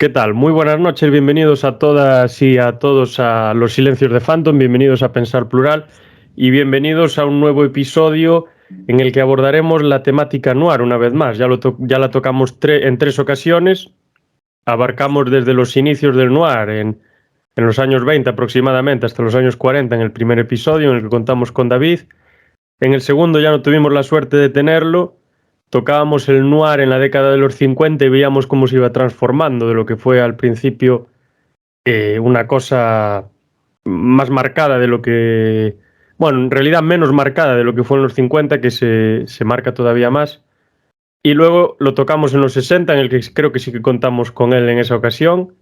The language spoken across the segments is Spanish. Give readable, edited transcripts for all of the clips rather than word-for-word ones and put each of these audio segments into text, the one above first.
¿Qué tal? Muy buenas noches, bienvenidos a todas y a todos a Los Silencios de Phantom, bienvenidos a Pensar Plural y bienvenidos a un nuevo episodio en el que abordaremos la temática noir una vez más. Ya la tocamos en tres ocasiones, abarcamos desde los inicios del noir en los años 20 aproximadamente hasta los años 40 en el primer episodio en el que contamos con David. En el segundo ya no tuvimos la suerte de tenerlo. Tocábamos el noir en la década de los 50 y veíamos cómo se iba transformando de lo que fue al principio una cosa más marcada de lo que... Bueno, en realidad menos marcada de lo que fue en los 50, que se marca todavía más. Y luego lo tocamos en los 60, en el que creo que sí que contamos con él en esa ocasión.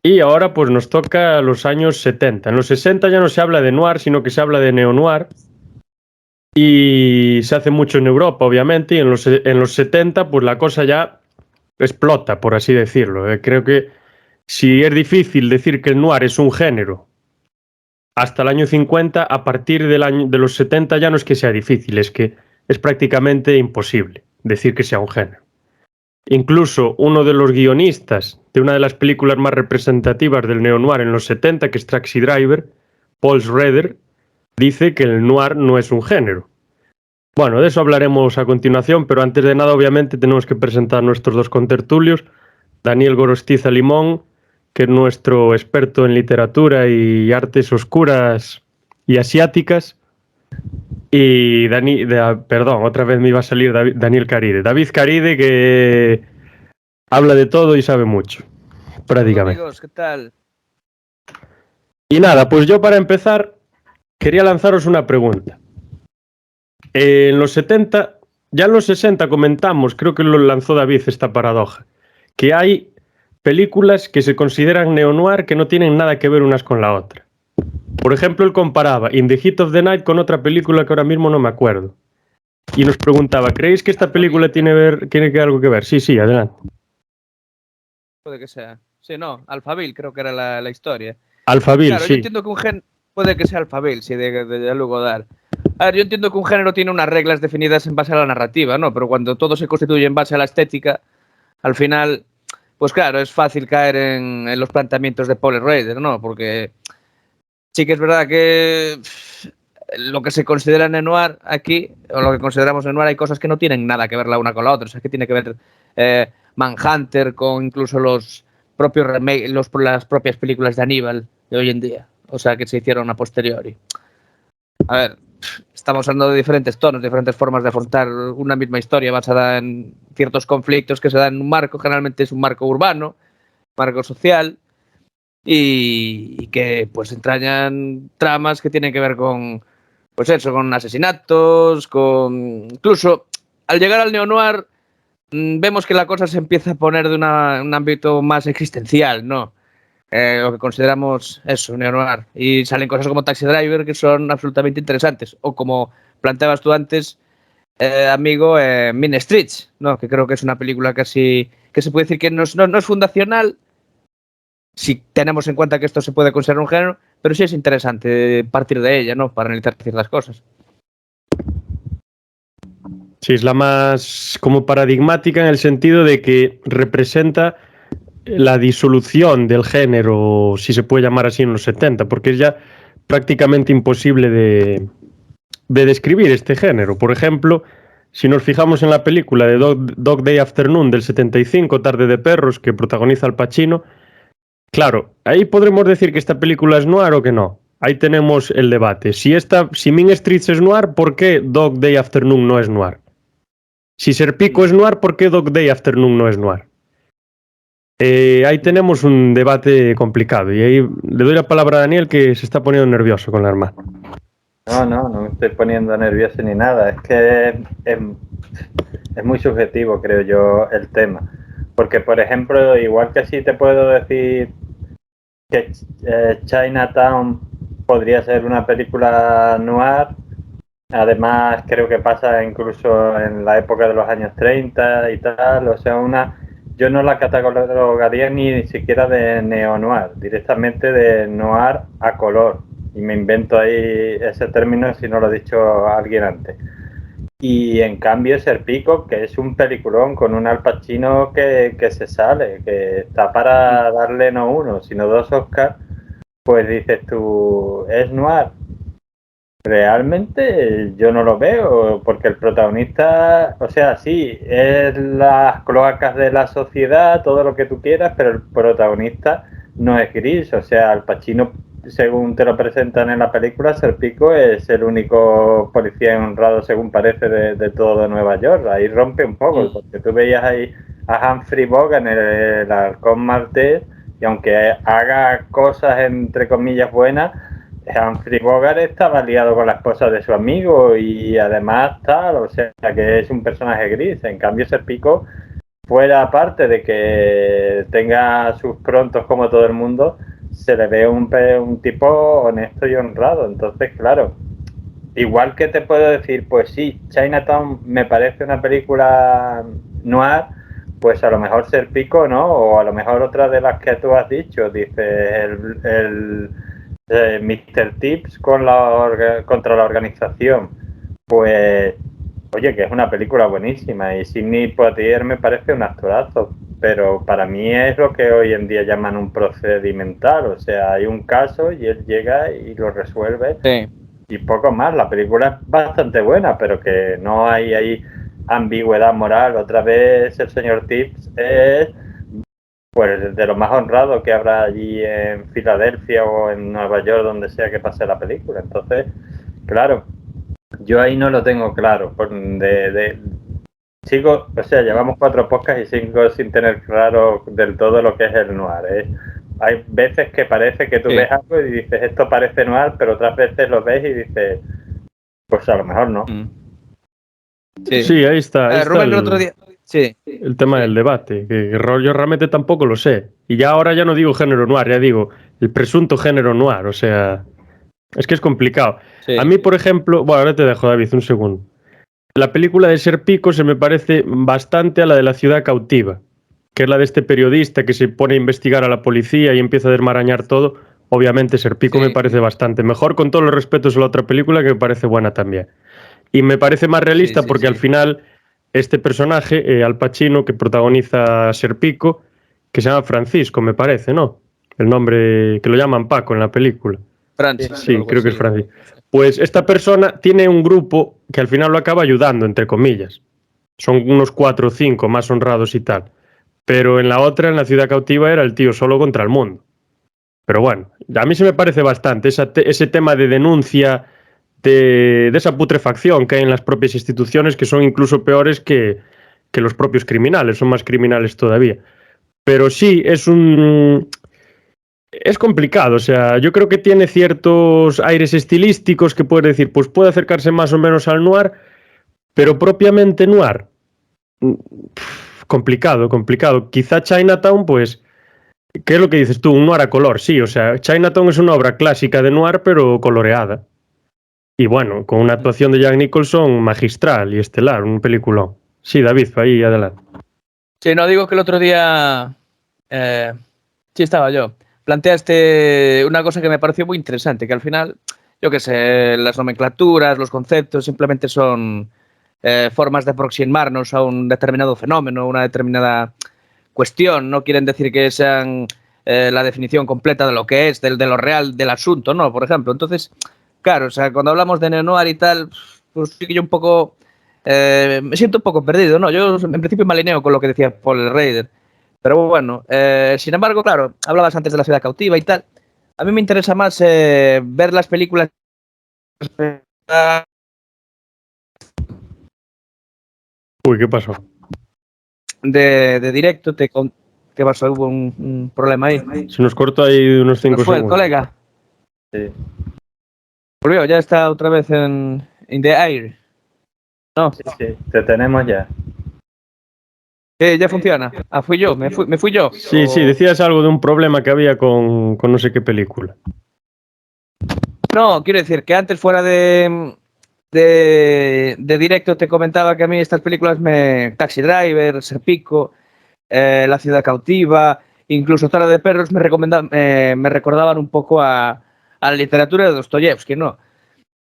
Y ahora pues nos toca los años 70. En los 60 ya no se habla de noir, sino que se habla de neo-noir. Y se hace mucho en Europa, obviamente, y en los 70 pues la cosa ya explota, por así decirlo. Creo que si es difícil decir que el noir es un género hasta el año 50, a partir de los 70 ya no es que sea difícil, es que es prácticamente imposible decir que sea un género. Incluso uno de los guionistas de una de las películas más representativas del neo-noir en los 70, que es Taxi Driver, Paul Schrader, dice que el noir no es un género. Bueno, de eso hablaremos a continuación, pero antes de nada, obviamente, tenemos que presentar a nuestros dos contertulios. Daniel Gorostiza Limón, que es nuestro experto en literatura y artes oscuras y asiáticas. Y perdón, otra vez me iba a salir Daniel Caride. David Caride, que habla de todo y sabe mucho, prácticamente. Hola amigos, ¿qué tal? Y nada, pues yo para empezar quería lanzaros una pregunta. En los 70, ya en los 60 comentamos, creo que lo lanzó David esta paradoja, que hay películas que se consideran neo-noir que no tienen nada que ver unas con la otra. Por ejemplo, él comparaba In the Heat of the Night con otra película que ahora mismo no me acuerdo. Y nos preguntaba, ¿creéis que esta película tiene que algo que ver? Sí, adelante. Puede que sea. Sí, no, Alphaville creo que era la historia. Alphaville, claro, sí. Yo entiendo que un género... Puede que sea Alphaville, sí, de luego dar. A ver, yo entiendo que un género tiene unas reglas definidas en base a la narrativa, ¿no? Pero cuando todo se constituye en base a la estética, al final, pues claro, es fácil caer en los planteamientos de Paul Schrader, ¿no? Porque sí que es verdad que lo que se considera neo-noir aquí, o lo que consideramos neo-noir, hay cosas que no tienen nada que ver la una con la otra. O sea, que tiene que ver Manhunter con incluso los propios remakes, las propias películas de Aníbal de hoy en día. O sea, que se hicieron a posteriori. A ver, estamos hablando de diferentes tonos, diferentes formas de afrontar una misma historia basada en ciertos conflictos que se dan en un marco, generalmente es un marco urbano, marco social, y que pues entrañan tramas que tienen que ver con, pues eso, con asesinatos, con... Incluso, al llegar al neo-noir, vemos que la cosa se empieza a poner de un ámbito más existencial, ¿no? Lo que consideramos eso, neo-noir. Y salen cosas como Taxi Driver que son absolutamente interesantes. O como planteabas tú antes, amigo, Mean Streets, ¿no? Que creo que es una película casi que se puede decir que no es fundacional, si tenemos en cuenta que esto se puede considerar un género, pero sí es interesante partir de ella, ¿no? Para analizar ciertas cosas. Sí, es la más como paradigmática en el sentido de que representa la disolución del género, si se puede llamar así, en los 70, porque es ya prácticamente imposible de describir este género. Por ejemplo, si nos fijamos en la película de Dog Day Afternoon del 75, Tarde de Perros, que protagoniza Al Pacino, claro, ahí podremos decir que esta película es noir o que no. Ahí tenemos el debate. Si Mean Streets es noir, ¿por qué Dog Day Afternoon no es noir? Si Serpico es noir, ¿por qué Dog Day Afternoon no es noir? Ahí tenemos un debate complicado y ahí le doy la palabra a Daniel, que se está poniendo nervioso con la hermana. No me estoy poniendo nervioso ni nada, es que es muy subjetivo, creo yo, el tema. Porque, por ejemplo, igual que sí te puedo decir que Chinatown podría ser una película noir, además creo que pasa incluso en la época de los años 30 y tal, o sea, yo no la catalogaría ni siquiera de neo-noir, directamente de noir a color. Y me invento ahí ese término si no lo ha dicho alguien antes. Y en cambio Serpico, que es un peliculón con un Al Pacino que se sale, que está para darle no uno, sino 2 Oscars, pues dices tú, ¿es noir? Realmente yo no lo veo, porque el protagonista, o sea, sí, es las cloacas de la sociedad, todo lo que tú quieras, pero el protagonista no es gris, o sea, Al Pacino, según te lo presentan en la película, Serpico es el único policía honrado, según parece, de todo Nueva York. Ahí rompe un poco, porque tú veías ahí a Humphrey Bogart en el Halcón Maltés, y aunque haga cosas entre comillas buenas, Humphrey Bogart estaba liado con la esposa de su amigo y además tal, o sea que es un personaje gris. En cambio Serpico, fuera aparte de que tenga sus prontos como todo el mundo, se le ve un tipo honesto y honrado. Entonces, claro, igual que te puedo decir, pues sí, Chinatown me parece una película noir, pues a lo mejor Serpico no, o a lo mejor otra de las que tú has dicho, dices el Mr. Tips contra la organización, pues oye, que es una película buenísima y Sidney Poitier me parece un actorazo, pero para mí es lo que hoy en día llaman un procedimental, o sea, hay un caso y él llega y lo resuelve. Sí. Y poco más. La película es bastante buena, pero que no hay ahí ambigüedad moral. Otra vez el señor Tips es pues de lo más honrado que habrá allí en Filadelfia o en Nueva York, donde sea que pase la película. Entonces, claro, yo ahí no lo tengo claro. Sigo, o sea, llevamos 4 podcasts y sigo sin tener claro del todo lo que es el noir. Hay veces que parece que tú ves algo y dices, esto parece noir, pero otras veces lo ves y dices, pues a lo mejor no. Sí, ahí está Rubén, el otro día. Sí. El tema del debate, que yo realmente tampoco lo sé. Y ya ahora ya no digo género noir, ya digo el presunto género noir, o sea, es que es complicado. Sí. A mí, por ejemplo, bueno, ahora te dejo, David, un segundo. La película de Serpico se me parece bastante a la de La ciudad cautiva, que es la de este periodista que se pone a investigar a la policía y empieza a desmarañar todo. Obviamente Serpico me parece bastante mejor, con todos los respetos a la otra película, que me parece buena también. Y me parece más realista porque al final este personaje, Al Pacino, que protagoniza Serpico, que se llama Francisco, me parece, ¿no? El nombre que lo llaman Paco en la película. Francis. Sí, creo que es Francis. Pues esta persona tiene un grupo que al final lo acaba ayudando, entre comillas. Son unos 4 o 5 más honrados y tal. Pero en la otra, en La ciudad cautiva, era el tío solo contra el mundo. Pero bueno, a mí se me parece bastante ese tema de denuncia de esa putrefacción que hay en las propias instituciones, que son incluso peores que los propios criminales, son más criminales todavía. Pero sí, es complicado, o sea, yo creo que tiene ciertos aires estilísticos que puedes decir, pues puede acercarse más o menos al noir, pero propiamente noir, complicado, complicado. Quizá Chinatown, pues, ¿qué es lo que dices tú? Un noir a color, sí, o sea, Chinatown es una obra clásica de noir, pero coloreada. Y bueno, con una actuación de Jack Nicholson magistral y estelar, un peliculón. Sí, David, ahí adelante. Sí, no digo que el otro día, sí estaba yo, planteaste una cosa que me pareció muy interesante, que al final, yo qué sé, las nomenclaturas, los conceptos simplemente son formas de aproximarnos a un determinado fenómeno, una determinada cuestión, no quieren decir que sean la definición completa de lo que es, de lo real del asunto, ¿no? Por ejemplo, entonces, claro, o sea, cuando hablamos de neo-noir y tal, pues sí que yo un poco me siento un poco perdido, ¿no? Yo en principio me alineo con lo que decía Paul Reider. Pero bueno, sin embargo, claro, hablabas antes de La ciudad cautiva y tal. A mí me interesa más ver las películas Uy, ¿qué pasó? de directo. ¿Qué pasó? Hubo un problema ahí. Se nos cortó ahí unos 5 ¿Nos fue el segundos. colega? Sí. Volvió, ya está otra vez en the air. No, Sí, te tenemos ya. ya funciona. Ah, fui yo, me fui yo. Sí, sí, decías algo de un problema que había con no sé qué película. No, quiero decir que antes fuera de directo te comentaba que a mí estas películas Taxi Driver, Serpico, La ciudad cautiva, incluso Zara de perros me recordaban un poco a la literatura de Dostoyevsky, ¿no?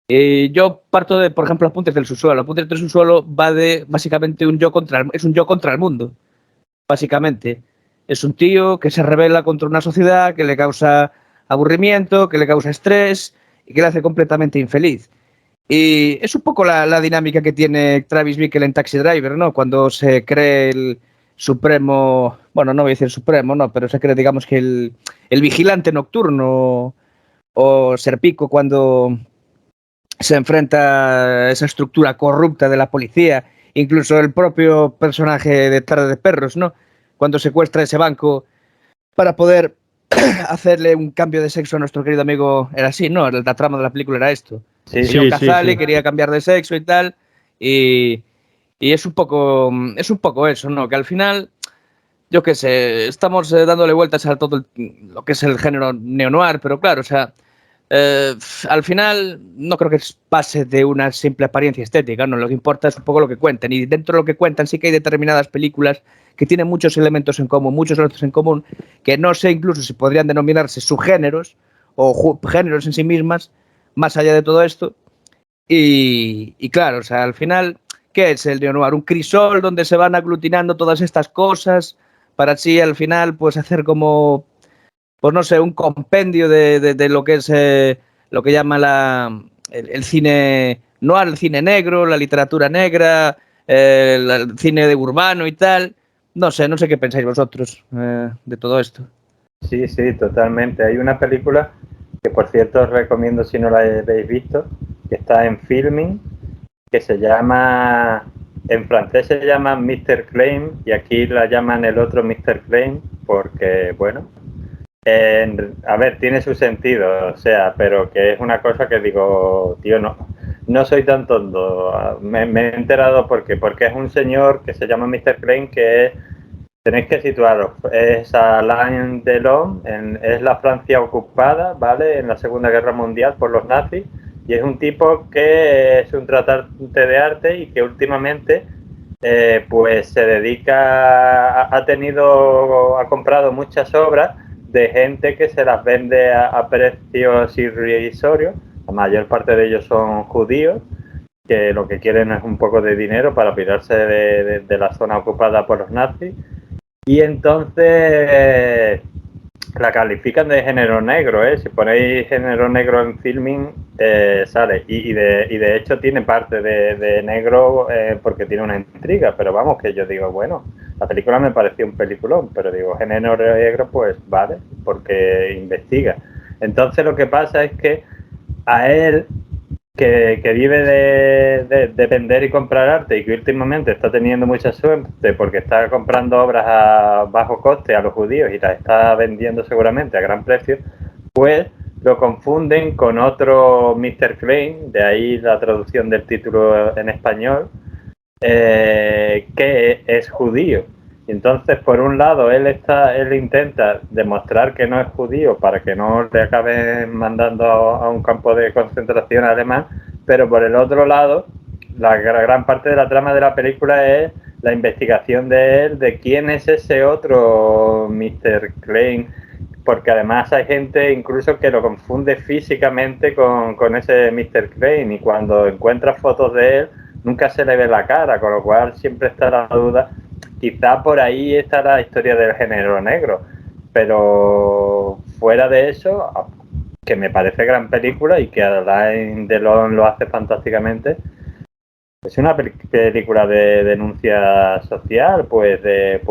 Yo parto de, por ejemplo, Apuntes del subsuelo. Apuntes del subsuelo va de, básicamente, es un yo contra el mundo, básicamente. Es un tío que se rebela contra una sociedad que le causa aburrimiento, que le causa estrés y que le hace completamente infeliz. Y es un poco la dinámica que tiene Travis Bickle en Taxi Driver, ¿no? Cuando se cree el supremo, bueno, no voy a decir supremo, no, pero se cree, digamos, que el vigilante nocturno o Serpico cuando se enfrenta a esa estructura corrupta de la policía, incluso el propio personaje de Tarde de Perros, ¿no? Cuando secuestra ese banco para poder hacerle un cambio de sexo a nuestro querido amigo, era así, ¿no? La trama de la película era esto. Sí, John Sí, Cazale sí. quería cambiar de sexo y tal, y, y es un poco eso, ¿no? Que al final, yo qué sé, estamos dándole vueltas a todo lo que es el género neo-noir, pero claro, o sea, al final no creo que pase de una simple apariencia estética, ¿no? Lo que importa es un poco lo que cuentan, y dentro de lo que cuentan sí que hay determinadas películas que tienen muchos elementos en común, muchos elementos en común, que no sé incluso si podrían denominarse subgéneros o géneros en sí mismas, más allá de todo esto. Y claro, o sea, al final, ¿qué es el neo-noir? Un crisol donde se van aglutinando todas estas cosas para así al final pues hacer como, pues no sé, un compendio de lo que es lo que llama el cine noir, el cine negro, la literatura negra, el cine de urbano y tal. No sé qué pensáis vosotros de todo esto. sí, sí, totalmente. Hay una película que, por cierto, os recomiendo si no la habéis visto, que está en Filming, que se llama, en francés se llama Mr. Claim y aquí la llaman el otro Mr. Claim porque, bueno, a ver, tiene su sentido, o sea, pero que es una cosa que digo, tío, no soy tan tonto. Me he enterado porque es un señor que se llama Mr. Claim que tenéis que situaros, es Alain Delon, es la Francia ocupada, ¿vale? En la Segunda Guerra Mundial por los nazis, y es un tipo que es un tratante de arte y que últimamente pues se dedica, ha comprado muchas obras de gente que se las vende a precios irrisorios. La mayor parte de ellos son judíos que lo que quieren es un poco de dinero para pirarse de la zona ocupada por los nazis. Y entonces la califican de género negro, ¿eh? Si ponéis género negro en Filming, sale. Y de hecho tiene parte de negro porque tiene una intriga. Pero vamos, que yo digo, bueno, la película me pareció un peliculón, pero digo, género negro, pues vale, porque investiga. Entonces lo que pasa es que a él que vive de vender y comprar arte y que últimamente está teniendo mucha suerte porque está comprando obras a bajo coste a los judíos y las está vendiendo seguramente a gran precio, pues lo confunden con otro Mr. Klein, de ahí la traducción del título en español, que es judío. Y entonces, por un lado, él intenta demostrar que no es judío para que no le acaben mandando a un campo de concentración alemán, pero por el otro lado, la gran parte de la trama de la película es la investigación de él, de quién es ese otro Mr. Klein, porque además hay gente incluso que lo confunde físicamente con ese Mr. Klein, y cuando encuentras fotos de él, nunca se le ve la cara, con lo cual siempre está la duda. Quizá por ahí está la historia del género negro, pero fuera de eso, que me parece gran película y que Alain Delon lo hace fantásticamente, es una película de denuncia social, pues de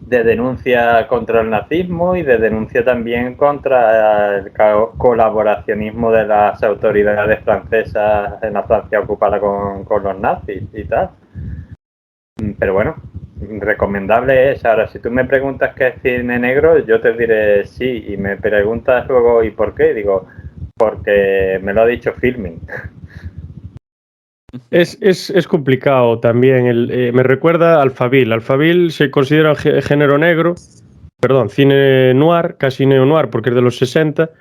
denuncia contra el nazismo y de denuncia también contra el colaboracionismo de las autoridades francesas en la Francia ocupada con los nazis y tal. Pero bueno, recomendable es. Ahora, si tú me preguntas qué es cine negro, yo te diré sí, y me preguntas luego ¿y por qué? Digo, porque me lo ha dicho Filming. Es complicado también. Me recuerda a Alphaville. Alphaville se considera género negro, perdón, cine noir, casi neo-noir, porque es de los 60,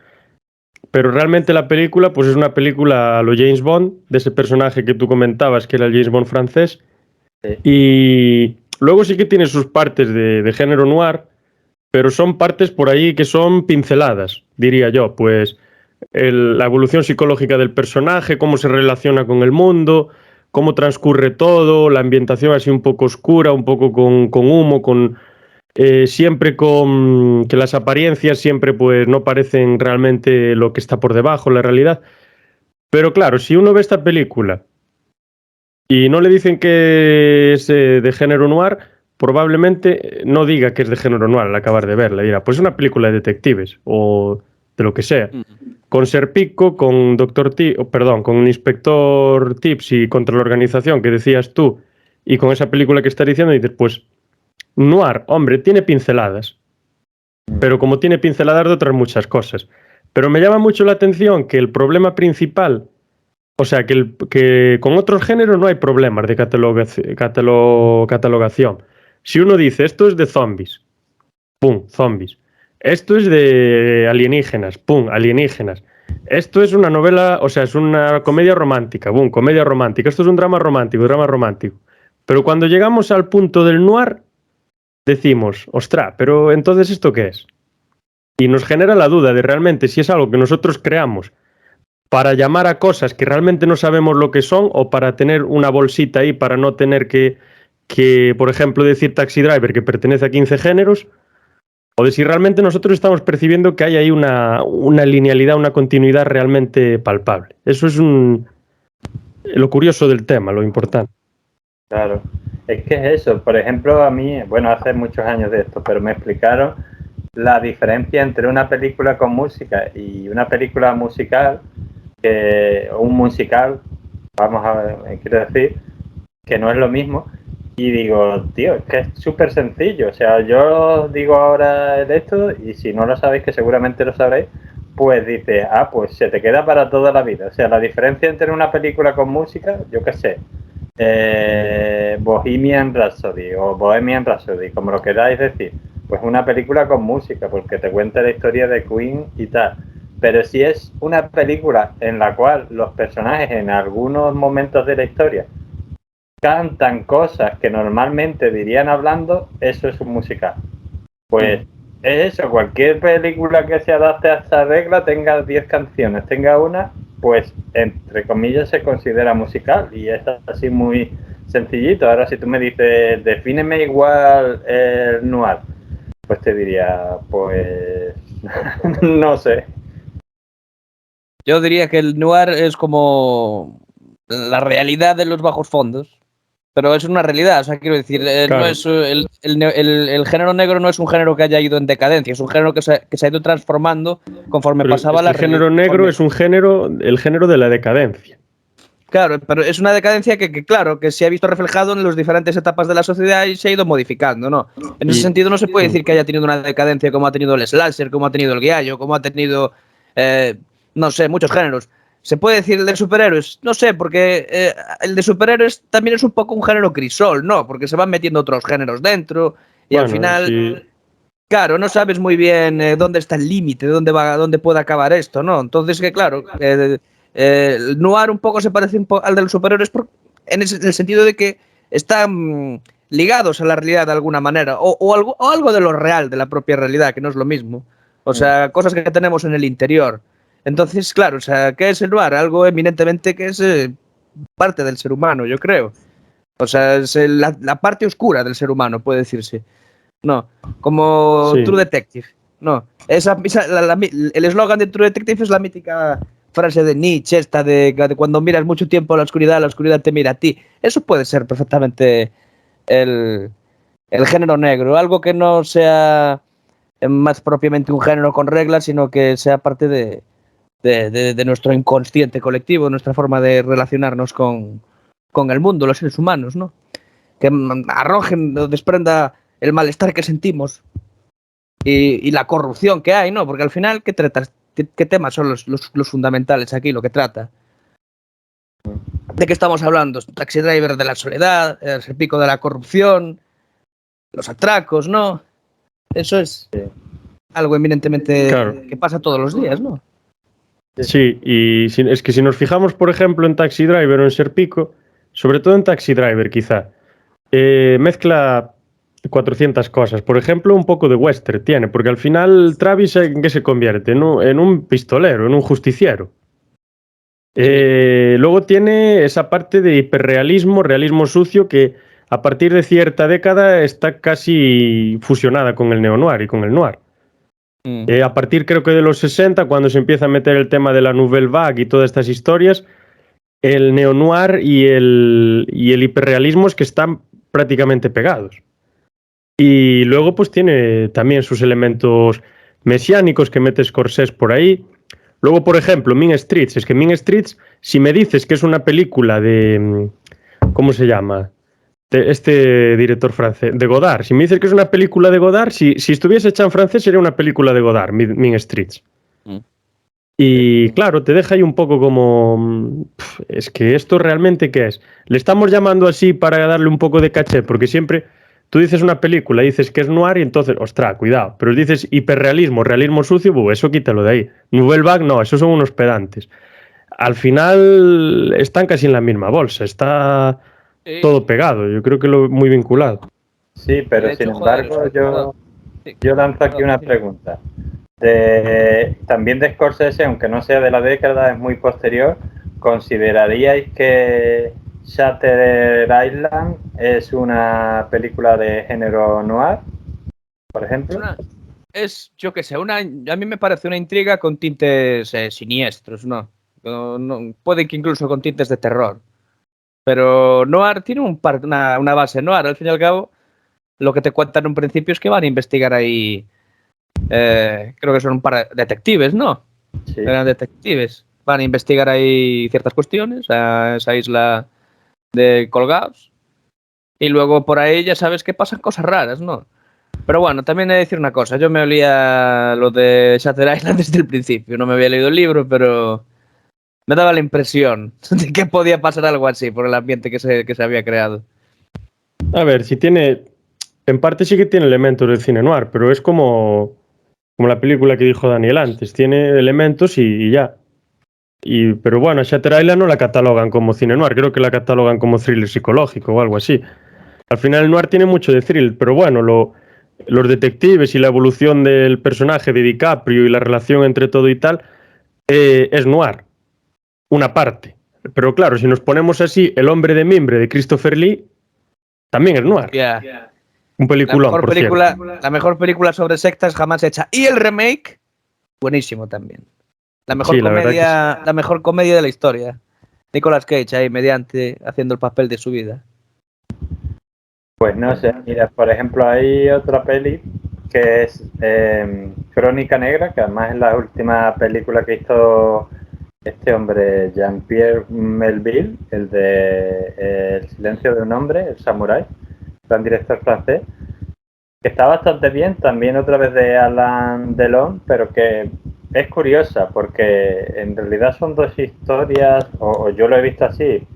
pero realmente la película pues es una película a lo James Bond, de ese personaje que tú comentabas, que era el James Bond francés. Sí. Y luego sí que tiene sus partes de género noir, pero son partes por ahí que son pinceladas, diría yo. Pues la evolución psicológica del personaje, cómo se relaciona con el mundo, cómo transcurre todo, la ambientación así un poco oscura, un poco con humo, siempre con que las apariencias siempre pues no parecen realmente lo que está por debajo, la realidad. Pero claro, si uno ve esta película y no le dicen que es de género noir, probablemente no diga que es de género noir al acabar de verla. Dirá, pues es una película de detectives o de lo que sea. Con Serpico, con con Inspector Tips y contra la organización que decías tú, y con esa película que estás diciendo, dices, pues noir, hombre, tiene pinceladas, pero como tiene pinceladas de otras muchas cosas. Pero me llama mucho la atención que el problema principal, o sea, que con otros géneros no hay problemas de catalogación. Si uno dice, esto es de zombies, ¡pum! Zombies. Esto es de alienígenas, ¡pum! Alienígenas. Esto es una novela, o sea, es una comedia romántica, ¡pum! Comedia romántica. Esto es un drama romántico, drama romántico. Pero cuando llegamos al punto del noir, decimos, ostras, pero entonces ¿esto qué es? Y nos genera la duda de realmente si es algo que nosotros creamos para llamar a cosas que realmente no sabemos lo que son o para tener una bolsita ahí para no tener que por ejemplo, decir Taxi Driver que pertenece a 15 géneros, o de si realmente nosotros estamos percibiendo que hay ahí una linealidad, una continuidad realmente palpable. Eso es lo curioso del tema, lo importante. Claro, es que es eso. Por ejemplo, a mí, bueno, hace muchos años de esto, pero me explicaron la diferencia entre una película con música y una película musical, un musical, vamos a ver, quiero decir, que no es lo mismo. Y digo, tío, es que es súper sencillo. O sea, yo digo ahora esto y si no lo sabéis, que seguramente lo sabréis, pues dice, pues se te queda para toda la vida. O sea, la diferencia entre una película con música, yo qué sé, Bohemian Rhapsody o Bohemian Rhapsody, como lo queráis decir, pues una película con música, porque te cuenta la historia de Queen y tal. Pero si es una película en la cual los personajes en algunos momentos de la historia cantan cosas que normalmente dirían hablando, eso es un musical. Pues es eso, cualquier película que se adapte a esta regla, tenga 10 canciones, tenga una, pues entre comillas se considera musical y es así muy sencillito. Ahora si tú me dices, defíneme igual el noir, pues te diría, pues no sé. Yo diría que el noir es como la realidad de los bajos fondos. Pero es una realidad, o sea, quiero decir, Claro. no es, el género negro no es un género que haya ido en decadencia, es un género que se ha ido transformando conforme Pero pasaba el género negro es el género de la decadencia. Claro, pero es una decadencia claro, que se ha visto reflejado en las diferentes etapas de la sociedad y se ha ido modificando, ¿no? En ese sentido no se puede decir que haya tenido una decadencia como ha tenido el slasher, como ha tenido el guiallo, como ha tenido, no sé, muchos géneros. ¿Se puede decir el de superhéroes? No sé, porque el de superhéroes también es un poco un género crisol, ¿no? Porque se van metiendo otros géneros dentro y al final, sí. claro, no sabes muy bien dónde está el límite, dónde puede acabar esto, ¿no? Entonces, que claro, el noir un poco se parece al de los superhéroes en el sentido de que están ligados a la realidad de alguna manera, o algo de lo real, de la propia realidad, que no es lo mismo. O sea, cosas que tenemos en el interior. Entonces, claro, o sea, ¿qué es el noir? Algo eminentemente que es parte del ser humano, yo creo. O sea, es la parte oscura del ser humano, puede decirse. No, como Sí. True Detective. No, el eslogan de True Detective es la mítica frase de Nietzsche, esta de cuando miras mucho tiempo a la oscuridad te mira a ti. Eso puede ser perfectamente el género negro, algo que no sea más propiamente un género con reglas, sino que sea parte de nuestro inconsciente colectivo, nuestra forma de relacionarnos con el mundo, los seres humanos, ¿no? Que arrojen, desprenda el malestar que sentimos y la corrupción que hay, ¿no? Porque al final, ¿qué temas son los fundamentales aquí, lo que trata? ¿De qué estamos hablando? Taxi Driver de la soledad, el pico de la corrupción, los atracos, ¿no? Eso es algo eminentemente que pasa todos los días, ¿no? Sí, y es que si nos fijamos, por ejemplo, en Taxi Driver o en Serpico, sobre todo en Taxi Driver quizá, mezcla 400 cosas. Por ejemplo, un poco de western tiene, porque al final Travis ¿en qué se convierte? En un pistolero, en un justiciero. Luego tiene esa parte de hiperrealismo, realismo sucio, que a partir de cierta década está casi fusionada con el neo-noir y con el noir. A partir creo que de los 60, cuando se empieza a meter el tema de la Nouvelle Vague y todas estas historias, el neo-noir y el hiperrealismo es que están prácticamente pegados. Y luego pues tiene también sus elementos mesiánicos que mete Scorsese por ahí. Luego, por ejemplo, Mean Streets. Es que Mean Streets, si me dices que es una película de... ¿Cómo se llama? De este director francés, de Godard. Si me dices que es una película de Godard, si estuviese hecha en francés sería una película de Godard, Mean Streets. Y claro, te deja ahí un poco como... Es que esto realmente ¿qué es? Le estamos llamando así para darle un poco de caché, porque siempre tú dices una película, dices que es noir y entonces, ostras, cuidado. Pero dices hiperrealismo, realismo sucio, eso quítalo de ahí. Nouvelle Vague, no, esos son unos pedantes. Al final están casi en la misma bolsa, está todo pegado, yo creo que muy vinculado. Sí, pero De hecho, sin joder, embargo, sí. yo lanzo aquí una pregunta. También de Scorsese, aunque no sea de la década, es muy posterior. ¿Consideraríais que Shutter Island es una película de género noir, por ejemplo? Yo qué sé, a mí me parece una intriga con tintes siniestros, ¿no? Puede que incluso con tintes de terror. Pero noir tiene una base noir. Al fin y al cabo, lo que te cuentan en un principio es que van a investigar ahí. Creo que son un par de detectives, ¿no? Sí. Eran detectives. Van a investigar ahí ciertas cuestiones a esa isla de colgados. Y luego por ahí ya sabes que pasan cosas raras, ¿no? Pero bueno, también he de decir una cosa. Yo me olía lo de Shutter Island desde el principio. No me había leído el libro, pero me daba la impresión de que podía pasar algo así por el ambiente que se había creado. A ver, si tiene... En parte sí que tiene elementos del cine noir, pero es como la película que dijo Daniel antes. Tiene elementos y ya. Pero bueno, Shutter Island no la catalogan como cine noir, creo que la catalogan como thriller psicológico o algo así. Al final el noir tiene mucho de thrill, pero bueno, los detectives y la evolución del personaje de DiCaprio y la relación entre todo y tal, es noir, una parte. Pero claro, si nos ponemos así, El hombre de mimbre de Christopher Lee también es noir. Yeah. Un peliculón, por cierto. La mejor película sobre sectas jamás hecha. Y el remake, buenísimo también. La mejor comedia de la historia. Nicolas Cage ahí haciendo el papel de su vida. Pues no sé, mira, por ejemplo, hay otra peli que es Crónica Negra, que además es la última película que hizo este hombre, Jean-Pierre Melville, el de El silencio de un hombre, el samurái, gran director francés, que está bastante bien, también otra vez de Alain Delon, pero que es curiosa porque en realidad son dos historias, o yo lo he visto así.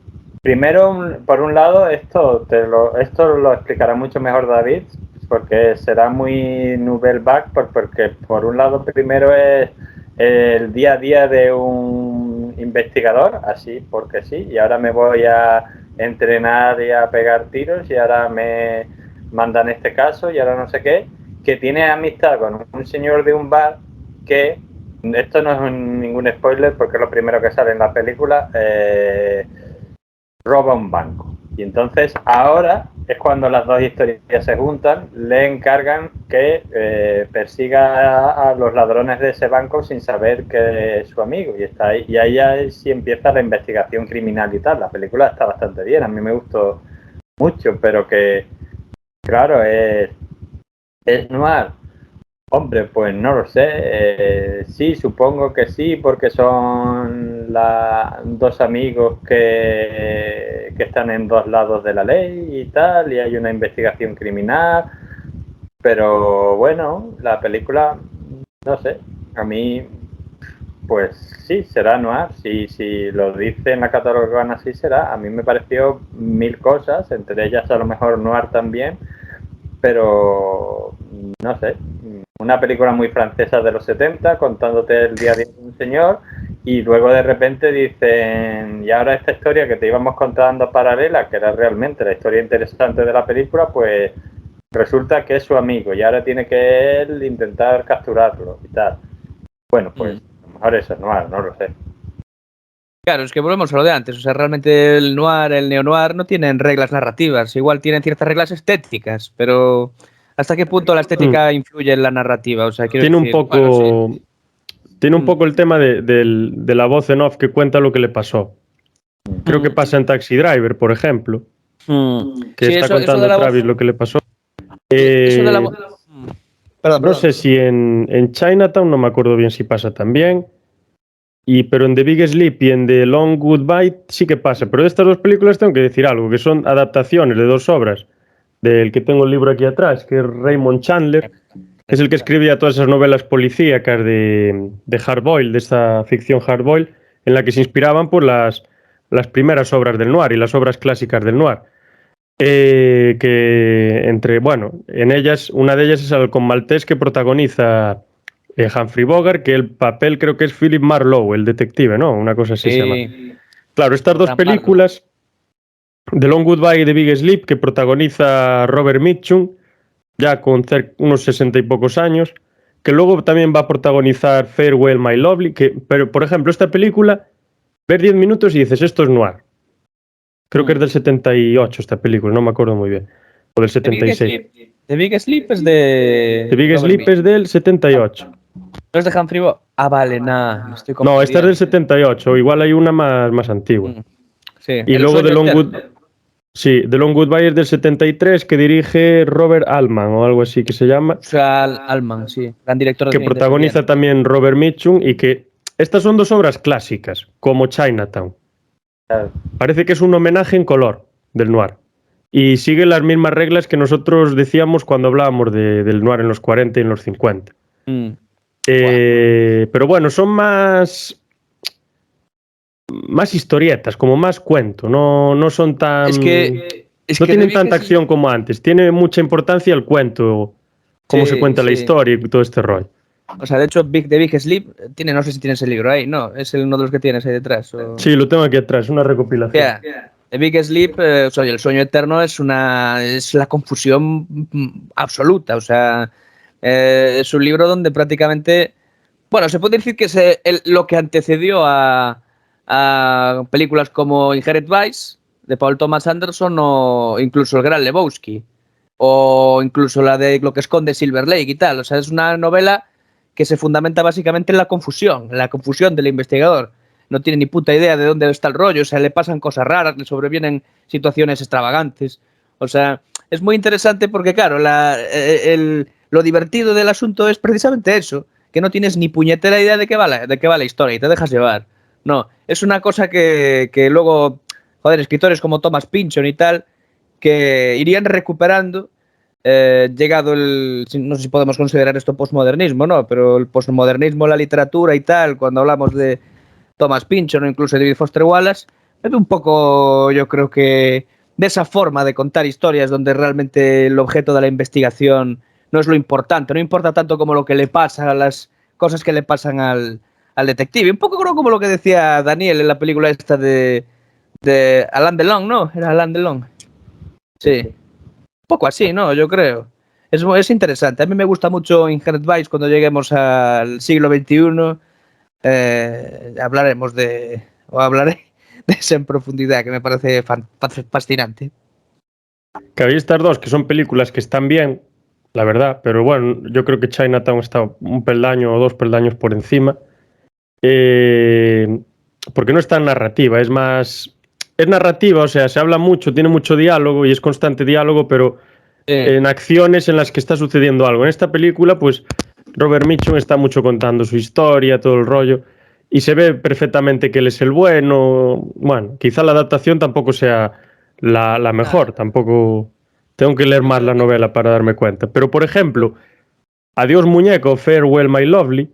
Primero, por un lado, esto lo explicará mucho mejor David, porque será muy Nouvelle Vague, porque por un lado primero es el día a día de un investigador, así porque sí, y ahora me voy a entrenar y a pegar tiros y ahora me mandan este caso y ahora no sé qué, que tiene amistad con un señor de un bar que, esto no es ningún spoiler porque es lo primero que sale en la película, roba un banco. Y entonces ahora es cuando las dos historias se juntan, le encargan que persiga a los ladrones de ese banco sin saber que es su amigo. Y está ahí, y ahí ya sí empieza la investigación criminal y tal. La película está bastante bien, a mí me gustó mucho, pero que, claro, es noir. Hombre, pues no lo sé. Sí, supongo que sí, porque son dos amigos que están en dos lados de la ley y tal, y hay una investigación criminal. Pero bueno, la película, no sé, a mí, pues sí, será noir. Si lo dice en la catalogan así será. A mí me pareció mil cosas, entre ellas a lo mejor noir también, pero no sé. Una película muy francesa de los 70, contándote el día a día de un señor, y luego de repente dicen, y ahora esta historia que te íbamos contando paralela, que era realmente la historia interesante de la película, pues resulta que es su amigo y ahora tiene que él intentar capturarlo y tal. Bueno, pues a lo mejor eso es noir, no lo sé. Claro, es que volvemos a lo de antes. O sea, realmente el noir, el neo-noir no tienen reglas narrativas. Igual tienen ciertas reglas estéticas, pero ¿hasta qué punto la estética influye en la narrativa? O sea, quiero Tiene un decir, poco, bueno, sí. tiene un poco el tema de la voz en off que cuenta lo que le pasó. Creo que pasa en Taxi Driver, por ejemplo, que Sí, está eso de contando la voz. Travis lo que le pasó. Eso de la voz. Perdón, No sé si en Chinatown, no me acuerdo bien si pasa también, pero en The Big Sleep y en The Long Goodbye sí que pasa. Pero de estas dos películas tengo que decir algo, que son adaptaciones de dos obras, del que tengo el libro aquí atrás, que es Raymond Chandler, que es el que escribía todas esas novelas policíacas de Hardboiled, de esta ficción Hardboiled, en la que se inspiraban por las primeras obras del noir y las obras clásicas del noir. En ellas, una de ellas es Halcón Maltés, que protagoniza Humphrey Bogart, que el papel creo que es Philip Marlowe, el detective, ¿no? Una cosa así se llama. Claro, estas dos películas, The Long Goodbye y The Big Sleep, que protagoniza Robert Mitchum, ya con unos 60 y pocos años, que luego también va a protagonizar Farewell My Lovely, pero por ejemplo, esta película, ves 10 minutos y dices, esto es noir. Creo que es del 78 esta película, no me acuerdo muy bien. O del 76. The Big Sleep es de. The Big Sleep es del 78. ¿No es de Humphrey Bogart? Ah, vale, nada, me estoy No, esta es confundiendo. del 78. Igual hay una más antigua. Sí, Y El luego sueño The Long eterno. Sí, The Long Goodbye es del 73, que dirige Robert Altman o algo así que se llama. O sea, Altman, sí, gran director de Que cine protagoniza independiente. también Robert Mitchum y que estas son dos obras clásicas, como Chinatown. Claro. Parece que es un homenaje en color del noir. Y sigue las mismas reglas que nosotros decíamos cuando hablábamos del noir en los 40 y en los 50. Pero bueno, son más historietas, como más cuento, no son tan... Es que no tienen The Big tanta Sleep- acción como antes. Tiene mucha importancia el cuento, cómo se cuenta la sí. historia y todo este rollo. O sea, de hecho, The Big Sleep tiene, no sé si tienes el libro ahí, no, es uno de los que tienes ahí detrás. Sí, lo tengo aquí atrás, una recopilación. The Big Sleep, o sea, el sueño eterno es la confusión absoluta. O sea, es un libro donde prácticamente, bueno, se puede decir que es lo que antecedió a películas como Inherent Vice de Paul Thomas Anderson o incluso El Gran Lebowski o incluso la de Lo que esconde Silver Lake y tal. O sea, es una novela que se fundamenta básicamente en la confusión del investigador. No tiene ni puta idea de dónde está el rollo, o sea, le pasan cosas raras, le sobrevienen situaciones extravagantes. O sea, es muy interesante porque, claro, lo divertido del asunto es precisamente eso, que no tienes ni puñetera idea de qué va la historia y te dejas llevar. No, es una cosa que luego, joder, escritores como Thomas Pynchon y tal, que irían recuperando llegado no sé si podemos considerar esto postmodernismo, ¿no? Pero el postmodernismo, la literatura y tal, cuando hablamos de Thomas Pynchon o incluso David Foster Wallace, es un poco, yo creo que, de esa forma de contar historias donde realmente el objeto de la investigación no es lo importante, no importa tanto como lo que le pasa, las cosas que le pasan al detective. Un poco creo como lo que decía Daniel en la película esta de Alain Delon, ¿no? Era Alain Delon. Sí. Un poco así, ¿no? Yo creo. Es interesante. A mí me gusta mucho Inherent Vice cuando lleguemos al siglo XXI. Hablaré de eso en profundidad, que me parece fascinante. Que hay estas dos, que son películas que están bien, la verdad, pero bueno, yo creo que Chinatown está un peldaño o dos peldaños por encima. Porque no es tan narrativa, es más... Es narrativa, o sea, se habla mucho, tiene mucho diálogo y es constante diálogo, pero en acciones en las que está sucediendo algo. En esta película, pues, Robert Mitchum está mucho contando su historia, todo el rollo, y se ve perfectamente que él es el bueno. Bueno, quizá la adaptación tampoco sea la mejor, tampoco... Tengo que leer más la novela para darme cuenta. Pero, por ejemplo, Adiós Muñeco, Farewell My Lovely,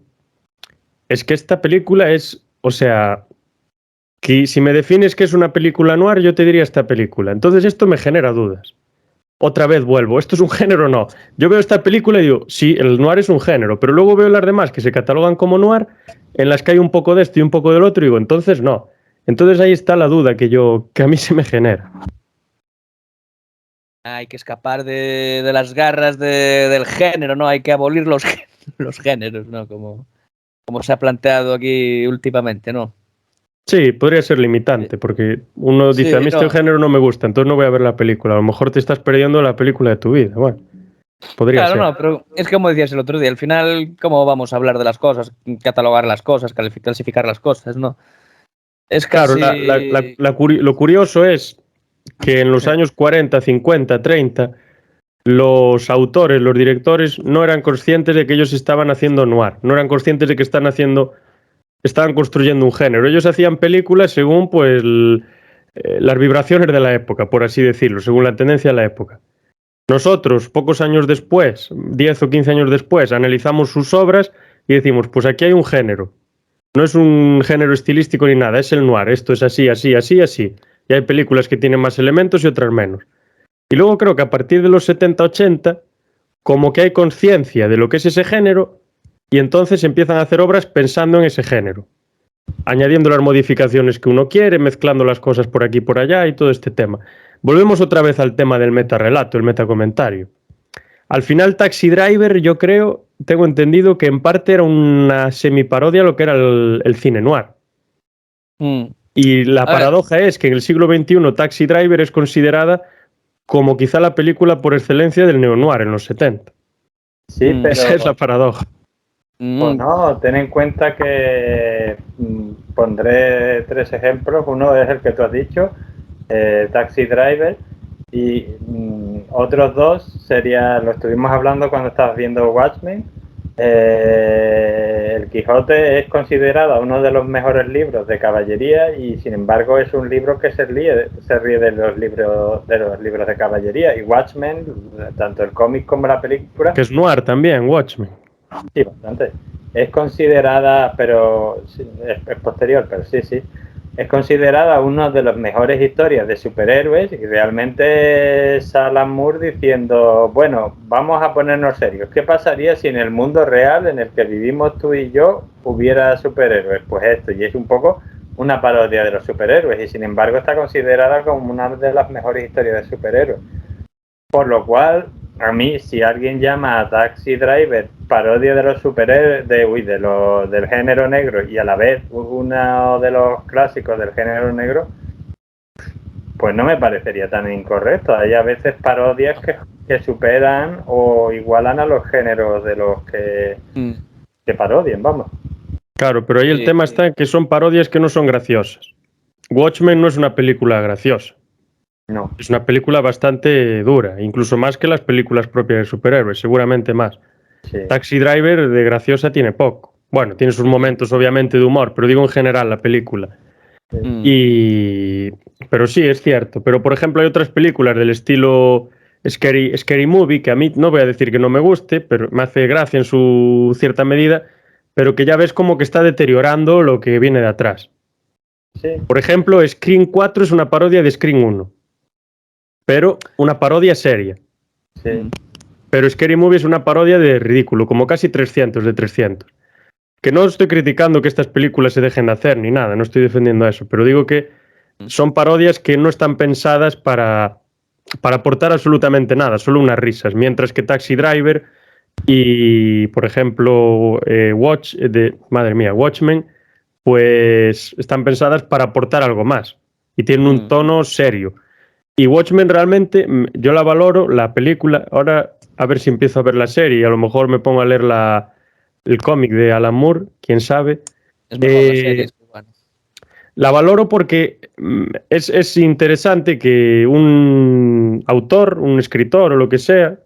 es que esta película es, o sea, que si me defines que es una película noir, yo te diría esta película. Entonces esto me genera dudas. Otra vez vuelvo, ¿esto es un género o no? Yo veo esta película y digo, sí, el noir es un género, pero luego veo las demás que se catalogan como noir, en las que hay un poco de esto y un poco del otro, y digo, entonces no. Entonces ahí está la duda que a mí se me genera. Hay que escapar de las garras del género, ¿no? Hay que abolir los géneros, ¿no? Como se ha planteado aquí últimamente, ¿no? Sí, podría ser limitante, porque uno dice, Sí, a mí este no. género no me gusta, entonces no voy a ver la película. A lo mejor te estás perdiendo la película de tu vida. Bueno, podría Claro, ser. no, pero es como decías el otro día, al final, ¿cómo vamos a hablar de las cosas, catalogar las cosas, clasificar las cosas, ¿no? Es Claro, casi... lo curioso es que en los Sí. años 40, 50, 30, los autores, los directores, no eran conscientes de que ellos estaban haciendo noir, no eran conscientes de que estaban construyendo un género. Ellos hacían películas según pues las vibraciones de la época, por así decirlo, según la tendencia de la época. Nosotros, pocos años después, 10 o 15 años después, analizamos sus obras y decimos, pues aquí hay un género. No es un género estilístico ni nada, es el noir. Esto es así, así, así, así. Y hay películas que tienen más elementos y otras menos. Y luego creo que a partir de los 70, 80, como que hay conciencia de lo que es ese género y entonces empiezan a hacer obras pensando en ese género, añadiendo las modificaciones que uno quiere, mezclando las cosas por aquí y por allá y todo este tema. Volvemos otra vez al tema del metarrelato, el metacomentario. Al final, Taxi Driver, yo creo, tengo entendido que en parte era una semiparodia a lo que era el cine noir. Y la A ver, paradoja es que en el siglo XXI Taxi Driver es considerada como quizá la película por excelencia del neo-noir en los 70. Sí, Esa es la pero paradoja. pues no, ten en cuenta que pondré 3 ejemplos. Uno es el que tú has dicho, Taxi Driver, y otros 2 sería, lo estuvimos hablando cuando estabas viendo Watchmen. El Quijote es considerado uno de los mejores libros de caballería y sin embargo es un libro que se ríe de los libros de caballería. Y Watchmen, tanto el cómic como la película, Que es noir también, Watchmen. sí, bastante. Es considerada, pero es posterior, pero sí, sí. Es considerada una de las mejores historias de superhéroes y realmente es Alan Moore diciendo, bueno, vamos a ponernos serios. ¿Qué pasaría si en el mundo real en el que vivimos tú y yo hubiera superhéroes? Pues esto, y es un poco una parodia de los superhéroes y sin embargo está considerada como una de las mejores historias de superhéroes. Por lo cual, a mí, si alguien llama a Taxi Driver parodia de los superhéroes, del género negro y a la vez uno de los clásicos del género negro, pues no me parecería tan incorrecto. Hay a veces parodias que superan o igualan a los géneros de los que parodien, vamos. Claro, pero ahí el sí, tema está en que son parodias que no son graciosas. Watchmen no es una película graciosa. No. Es una película bastante dura, incluso más que las películas propias de superhéroes, seguramente más. Sí. Taxi Driver de graciosa tiene poco. Bueno, tiene sus momentos obviamente de humor, pero digo en general la película. Pero sí, es cierto. Pero por ejemplo hay otras películas del estilo Scary Movie, que a mí no voy a decir que no me guste, pero me hace gracia en su cierta medida, pero que ya ves como que está deteriorando lo que viene de atrás. Sí. Por ejemplo, Scream 4 es una parodia de Scream 1, pero una parodia seria. Sí. Pero Scary Movie es una parodia de ridículo, como casi 300 de 300. Que no estoy criticando que estas películas se dejen de hacer ni nada, no estoy defendiendo eso, pero digo que son parodias que no están pensadas para aportar absolutamente nada, solo unas risas, mientras que Taxi Driver y, por ejemplo, Watchmen, pues están pensadas para aportar algo más y tienen un tono serio. Y Watchmen realmente, yo la valoro, la película, ahora a ver si empiezo a ver la serie y a lo mejor me pongo a leer el cómic de Alan Moore, quién sabe. es mejor la serie. Bueno. La valoro porque es interesante que un autor, un escritor o lo que sea,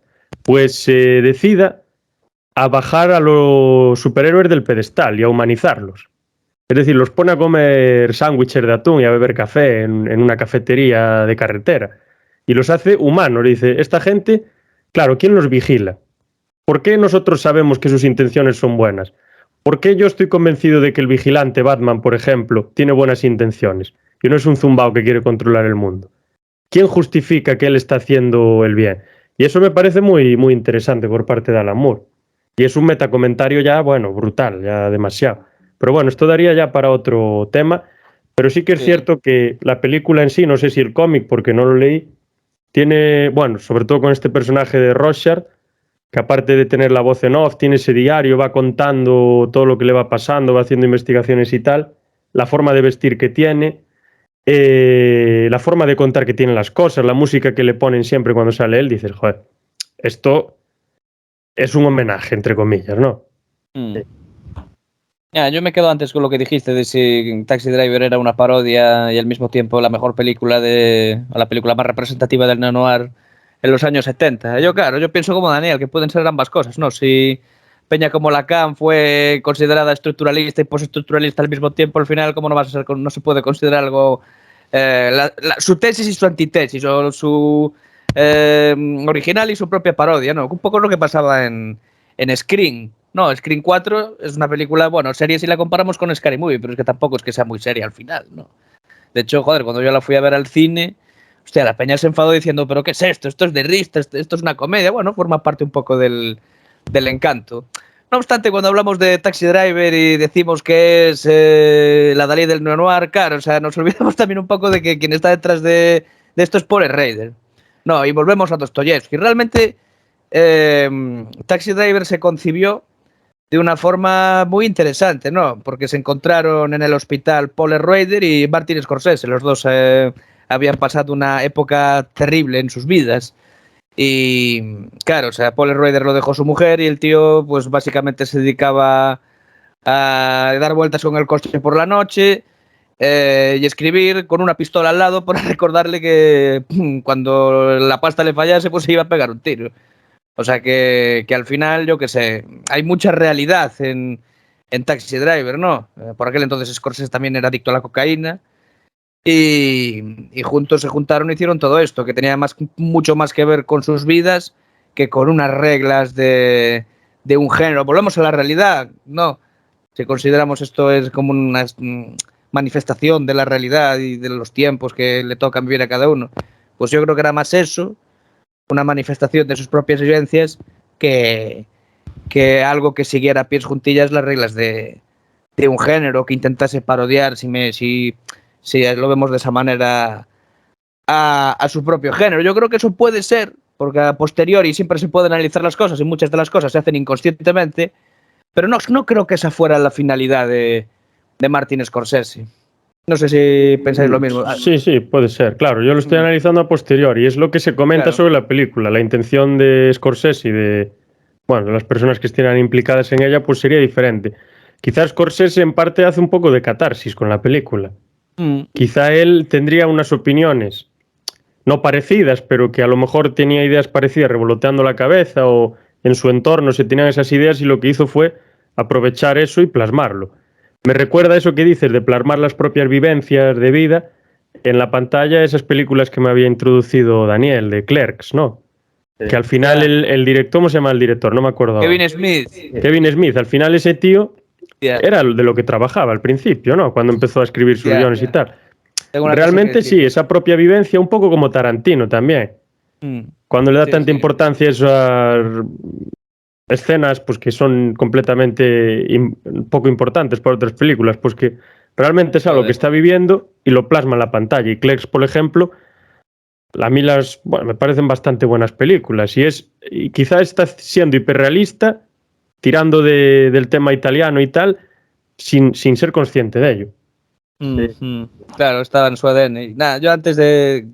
pues se decida a bajar a los superhéroes del pedestal y a humanizarlos. Es decir, los pone a comer sándwiches de atún y a beber café en una cafetería de carretera. Y los hace humanos. Le dice, esta gente, claro, ¿quién los vigila? ¿Por qué nosotros sabemos que sus intenciones son buenas? ¿Por qué yo estoy convencido de que el vigilante Batman, por ejemplo, tiene buenas intenciones y no es un zumbao que quiere controlar el mundo? ¿Quién justifica que él está haciendo el bien? Y eso me parece muy, muy interesante por parte de Alan Moore. Y es un metacomentario ya, bueno, brutal, ya demasiado. Pero bueno, esto daría ya para otro tema. Pero sí que es cierto que la película en sí, no sé si el cómic, porque no lo leí, tiene, bueno, sobre todo con este personaje de Rorschach, que aparte de tener la voz en off, tiene ese diario, va contando todo lo que le va pasando, va haciendo investigaciones y tal, la forma de vestir que tiene, la forma de contar que tiene las cosas, la música que le ponen siempre cuando sale él, dices, joder, esto es un homenaje, entre comillas, ¿no? Yo me quedo antes con lo que dijiste de si Taxi Driver era una parodia y al mismo tiempo la mejor película o la película más representativa del neo-noir en los años 70. Yo pienso como Daniel, que pueden ser ambas cosas, ¿no? Si Peña como Lacan fue considerada estructuralista y postestructuralista al mismo tiempo, al final, ¿cómo no se puede considerar algo su tesis y su antitesis, o su original y su propia parodia, ¿no? Un poco lo que pasaba en Scream. No, Scream 4 es una película, bueno, seria si la comparamos con Scary Movie, pero es que tampoco es que sea muy seria al final, ¿no? De hecho, joder, cuando yo la fui a ver al cine, hostia, la peña se enfadó diciendo, ¿pero qué es esto? Esto es de risa, esto es una comedia. Bueno, forma parte un poco del encanto. No obstante, cuando hablamos de Taxi Driver y decimos que es la Dalí del neo-noir, claro, o sea, nos olvidamos también un poco de que quien está detrás de esto es Paul Schrader. No, y volvemos a Dostoyevsky. Realmente, Taxi Driver se concibió de una forma muy interesante, ¿no? Porque se encontraron en el hospital Paul Schrader y Martin Scorsese. Los dos habían pasado una época terrible en sus vidas. Y claro, o sea, Paul Schrader lo dejó su mujer y el tío, pues básicamente se dedicaba a dar vueltas con el coche por la noche y escribir con una pistola al lado para recordarle que cuando la pasta le fallase, pues se iba a pegar un tiro. O sea que al final, yo qué sé, hay mucha realidad en Taxi Driver, ¿no? Por aquel entonces Scorsese también era adicto a la cocaína y juntos se juntaron y hicieron todo esto, que tenía mucho más que ver con sus vidas que con unas reglas de un género. Volvemos a la realidad, ¿no? Si consideramos esto es como una manifestación de la realidad y de los tiempos que le tocan vivir a cada uno, pues yo creo que era más eso, una manifestación de sus propias vivencias que algo que siguiera a pies juntillas las reglas de un género, que intentase parodiar, si lo vemos de esa manera, a su propio género. Yo creo que eso puede ser, porque a posteriori siempre se pueden analizar las cosas y muchas de las cosas se hacen inconscientemente, pero no creo que esa fuera la finalidad de Martin Scorsese. No sé si pensáis lo mismo. Sí, puede ser. Claro, yo lo estoy analizando a posteriori. Es lo que se comenta sobre la película. La intención de Scorsese y de las personas que estén implicadas en ella, pues sería diferente. Quizás Scorsese en parte hace un poco de catarsis con la película. Quizá él tendría unas opiniones no parecidas, pero que a lo mejor tenía ideas parecidas revoloteando la cabeza, o en su entorno se tenían esas ideas, y lo que hizo fue aprovechar eso y plasmarlo. Me recuerda eso que dices de plasmar las propias vivencias de vida en la pantalla, esas películas que me había introducido Daniel, de Clerks, ¿no? Sí. Que al final el director, ¿cómo se llama el director? No me acuerdo. Kevin Smith. Kevin Smith, al final ese tío era de lo que trabajaba al principio, ¿no? Cuando empezó a escribir sus guiones y tal. Realmente sí, esa propia vivencia, un poco como Tarantino también. Cuando le da tanta importancia a esas escenas, pues que son completamente poco importantes para otras películas, pues que realmente es algo que está viviendo y lo plasma en la pantalla. Y Clerks, por ejemplo, a mí me parecen bastante buenas películas, y quizá está siendo hiperrealista, tirando del tema italiano y tal, sin ser consciente de ello. Claro, estaba en su ADN. Nada, yo antes de...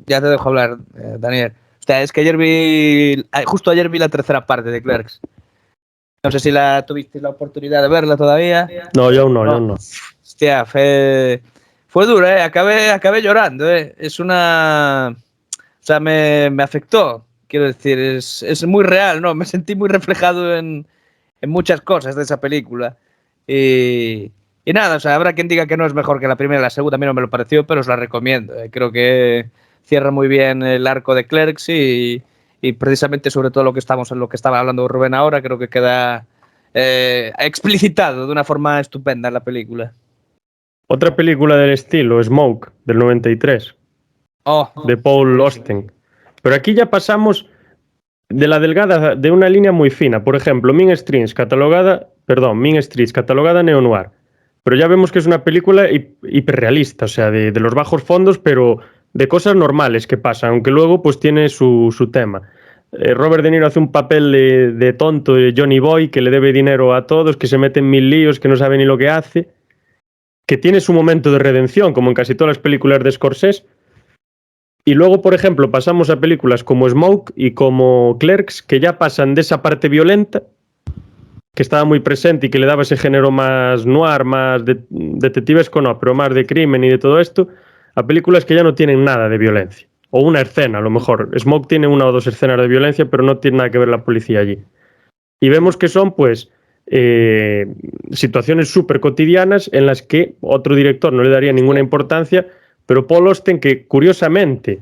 Ya te dejo hablar, Daniel. Hostia, es que justo ayer vi la tercera parte de Clerks. No sé si tuviste la oportunidad de verla todavía. No, yo no. Hostia, fue duro, acabé llorando, Es una... O sea, me afectó, quiero decir, es muy real, ¿no? Me sentí muy reflejado en muchas cosas de esa película. Y nada, o sea, habrá quien diga que no es mejor que la primera y la segunda, a mí no me lo pareció, pero os la recomiendo. Creo que cierra muy bien el arco de Clerks y precisamente sobre todo lo que estaba hablando Rubén ahora, creo que queda explicitado de una forma estupenda en la película. Otra película del estilo, Smoke, del 93, de Paul Austen. Pero aquí ya pasamos de una línea muy fina. Por ejemplo, Mean Streets catalogada neo-noir. Pero ya vemos que es una película hiperrealista, o sea, de los bajos fondos, pero de cosas normales que pasan, aunque luego pues tiene su tema. Robert De Niro hace un papel de tonto, de Johnny Boy, que le debe dinero a todos, que se mete en mil líos, que no sabe ni lo que hace, que tiene su momento de redención, como en casi todas las películas de Scorsese. Y luego, por ejemplo, pasamos a películas como Smoke y como Clerks, que ya pasan de esa parte violenta, que estaba muy presente y que le daba ese género más noir, más detectivesco, no, pero más de crimen y de todo esto, a películas que ya no tienen nada de violencia. O una escena, a lo mejor. Smoke tiene una o dos escenas de violencia, pero no tiene nada que ver la policía allí. Y vemos que son, pues, situaciones súper cotidianas en las que otro director no le daría ninguna importancia, pero Paul Austen, que curiosamente,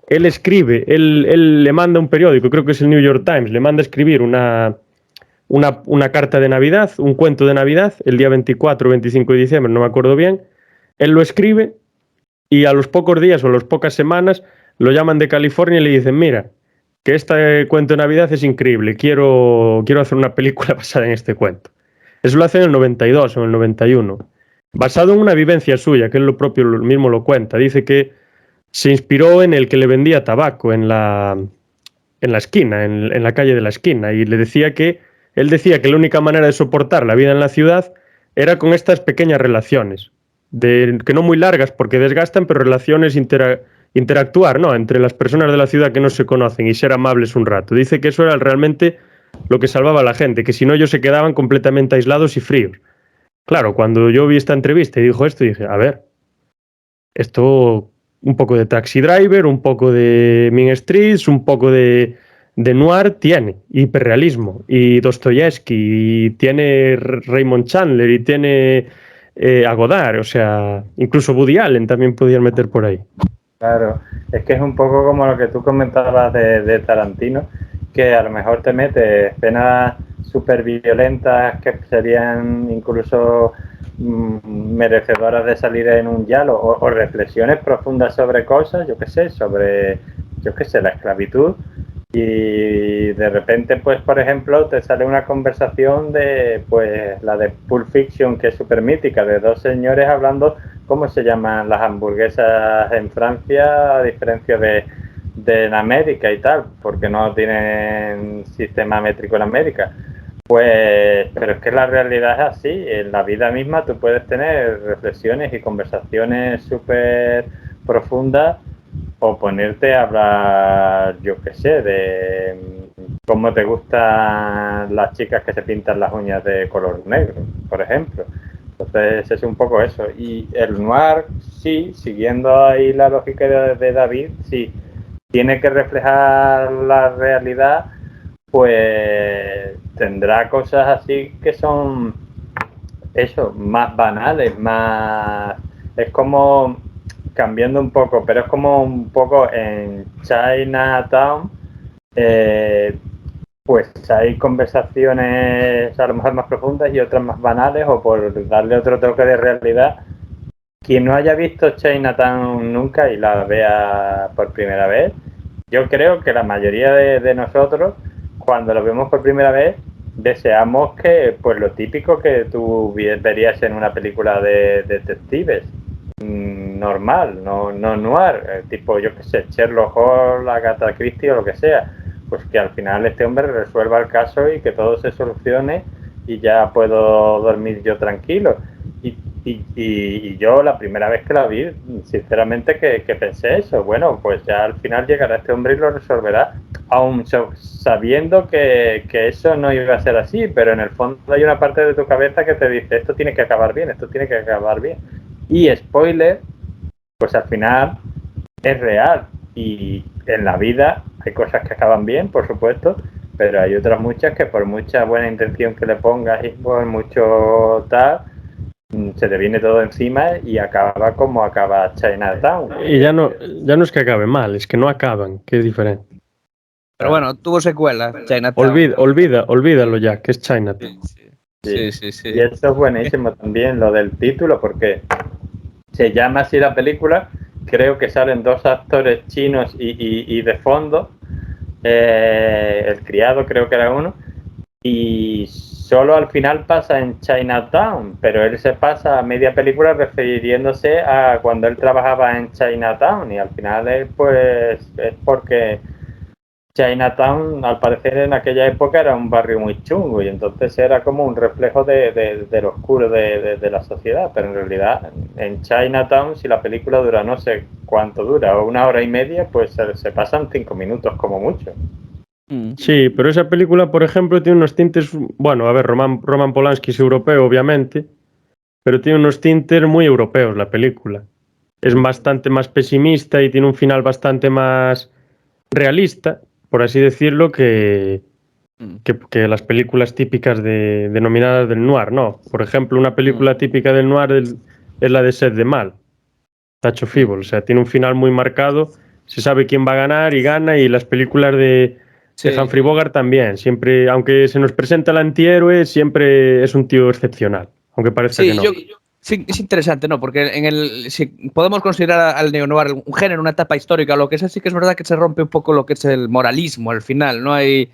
él escribe, él le manda un periódico, creo que es el New York Times, le manda a escribir una carta de Navidad, un cuento de Navidad, el día 24 o 25 de diciembre, no me acuerdo bien. Él lo escribe y a los pocos días o a las pocas semanas lo llaman de California y le dicen, mira, que este cuento de Navidad es increíble, quiero hacer una película basada en este cuento. Eso lo hace en el 92 o en el 91. Basado en una vivencia suya, que él mismo lo cuenta. Dice que se inspiró en el que le vendía tabaco en la esquina, en la calle de la esquina, y él decía que la única manera de soportar la vida en la ciudad era con estas pequeñas relaciones, que no muy largas porque desgastan, pero relaciones interactuar, ¿no?, entre las personas de la ciudad que no se conocen y ser amables un rato. Dice que eso era realmente lo que salvaba a la gente, que si no ellos se quedaban completamente aislados y fríos. Claro, cuando yo vi esta entrevista y dijo esto, dije, a ver, esto un poco de Taxi Driver, un poco de Mean Streets, un poco de noir tiene, hiperrealismo, y Dostoyevsky, y tiene Raymond Chandler, y tiene a Godard, o sea, incluso Woody Allen también podían meter por ahí. Claro, es que es un poco como lo que tú comentabas de Tarantino, que a lo mejor te mete escenas súper violentas que serían incluso merecedoras de salir en un diálogo, o reflexiones profundas sobre cosas, yo qué sé, la esclavitud, y de repente, pues, por ejemplo, te sale una conversación pues, la de Pulp Fiction, que es súper mítica, de dos señores hablando cómo se llaman las hamburguesas en Francia, a diferencia de en América y tal, porque no tienen sistema métrico en América. Pues, pero es que la realidad es así. En la vida misma tú puedes tener reflexiones y conversaciones súper profundas, o ponerte a hablar, yo qué sé, de cómo te gustan las chicas que se pintan las uñas de color negro, por ejemplo. Entonces es un poco eso. Y el noir, sí, siguiendo ahí la lógica de David, sí, tiene que reflejar la realidad, pues tendrá cosas así que son, eso, más banales, más... Es como, cambiando un poco, pero es como un poco en Chinatown, pues hay conversaciones a lo mejor más profundas y otras más banales, o por darle otro toque de realidad. Quien no haya visto Chinatown nunca y la vea por primera vez, yo creo que la mayoría de nosotros, cuando lo vemos por primera vez, deseamos que, pues, lo típico que tú verías en una película de detectives, normal, no noir, tipo, yo qué sé, Sherlock Holmes, Agatha Christie o lo que sea, pues que al final este hombre resuelva el caso y que todo se solucione y ya puedo dormir yo tranquilo. Y yo la primera vez que la vi, sinceramente que pensé eso, bueno, pues ya al final llegará este hombre y lo resolverá, aun sabiendo que eso no iba a ser así, pero en el fondo hay una parte de tu cabeza que te dice, esto tiene que acabar bien, esto tiene que acabar bien. Y spoiler, pues al final es real, y en la vida hay cosas que acaban bien, por supuesto, pero hay otras muchas que por mucha buena intención que le pongas y por mucho tal, se te viene todo encima y acaba como acaba Chinatown. Y ya no es que acabe mal, es que no acaban, que es diferente. Pero bueno, tuvo secuela, Chinatown. Olvídalo ya, que es Chinatown. Sí. Y esto es buenísimo también, lo del título, porque se llama así la película. Creo que salen dos actores chinos y de fondo, el criado creo que era uno, y solo al final pasa en Chinatown, pero él se pasa a media película refiriéndose a cuando él trabajaba en Chinatown y al final pues es porque Chinatown al parecer en aquella época era un barrio muy chungo y entonces era como un reflejo de lo oscuro de la sociedad, pero en realidad en Chinatown si la película dura no sé cuánto dura, o 1 hora y media, pues se pasan 5 minutos como mucho. Sí, pero esa película, por ejemplo, tiene unos tintes, bueno, a ver, Roman Polanski es europeo, obviamente, pero tiene unos tintes muy europeos la película. Es bastante más pesimista y tiene un final bastante más realista, por así decirlo, que las películas típicas denominadas del noir, ¿no? Por ejemplo, una película típica del noir es la de Sed de Mal, Touch of Evil, o sea, tiene un final muy marcado, se sabe quién va a ganar y gana, y las películas de Humphrey Bogart también, siempre, aunque se nos presenta el antihéroe, siempre es un tío excepcional, aunque parezca que no. Sí, es interesante, ¿no? Porque si podemos considerar al neo-noir un género, una etapa histórica, lo que sea, sí que es verdad que se rompe un poco lo que es el moralismo al final. No hay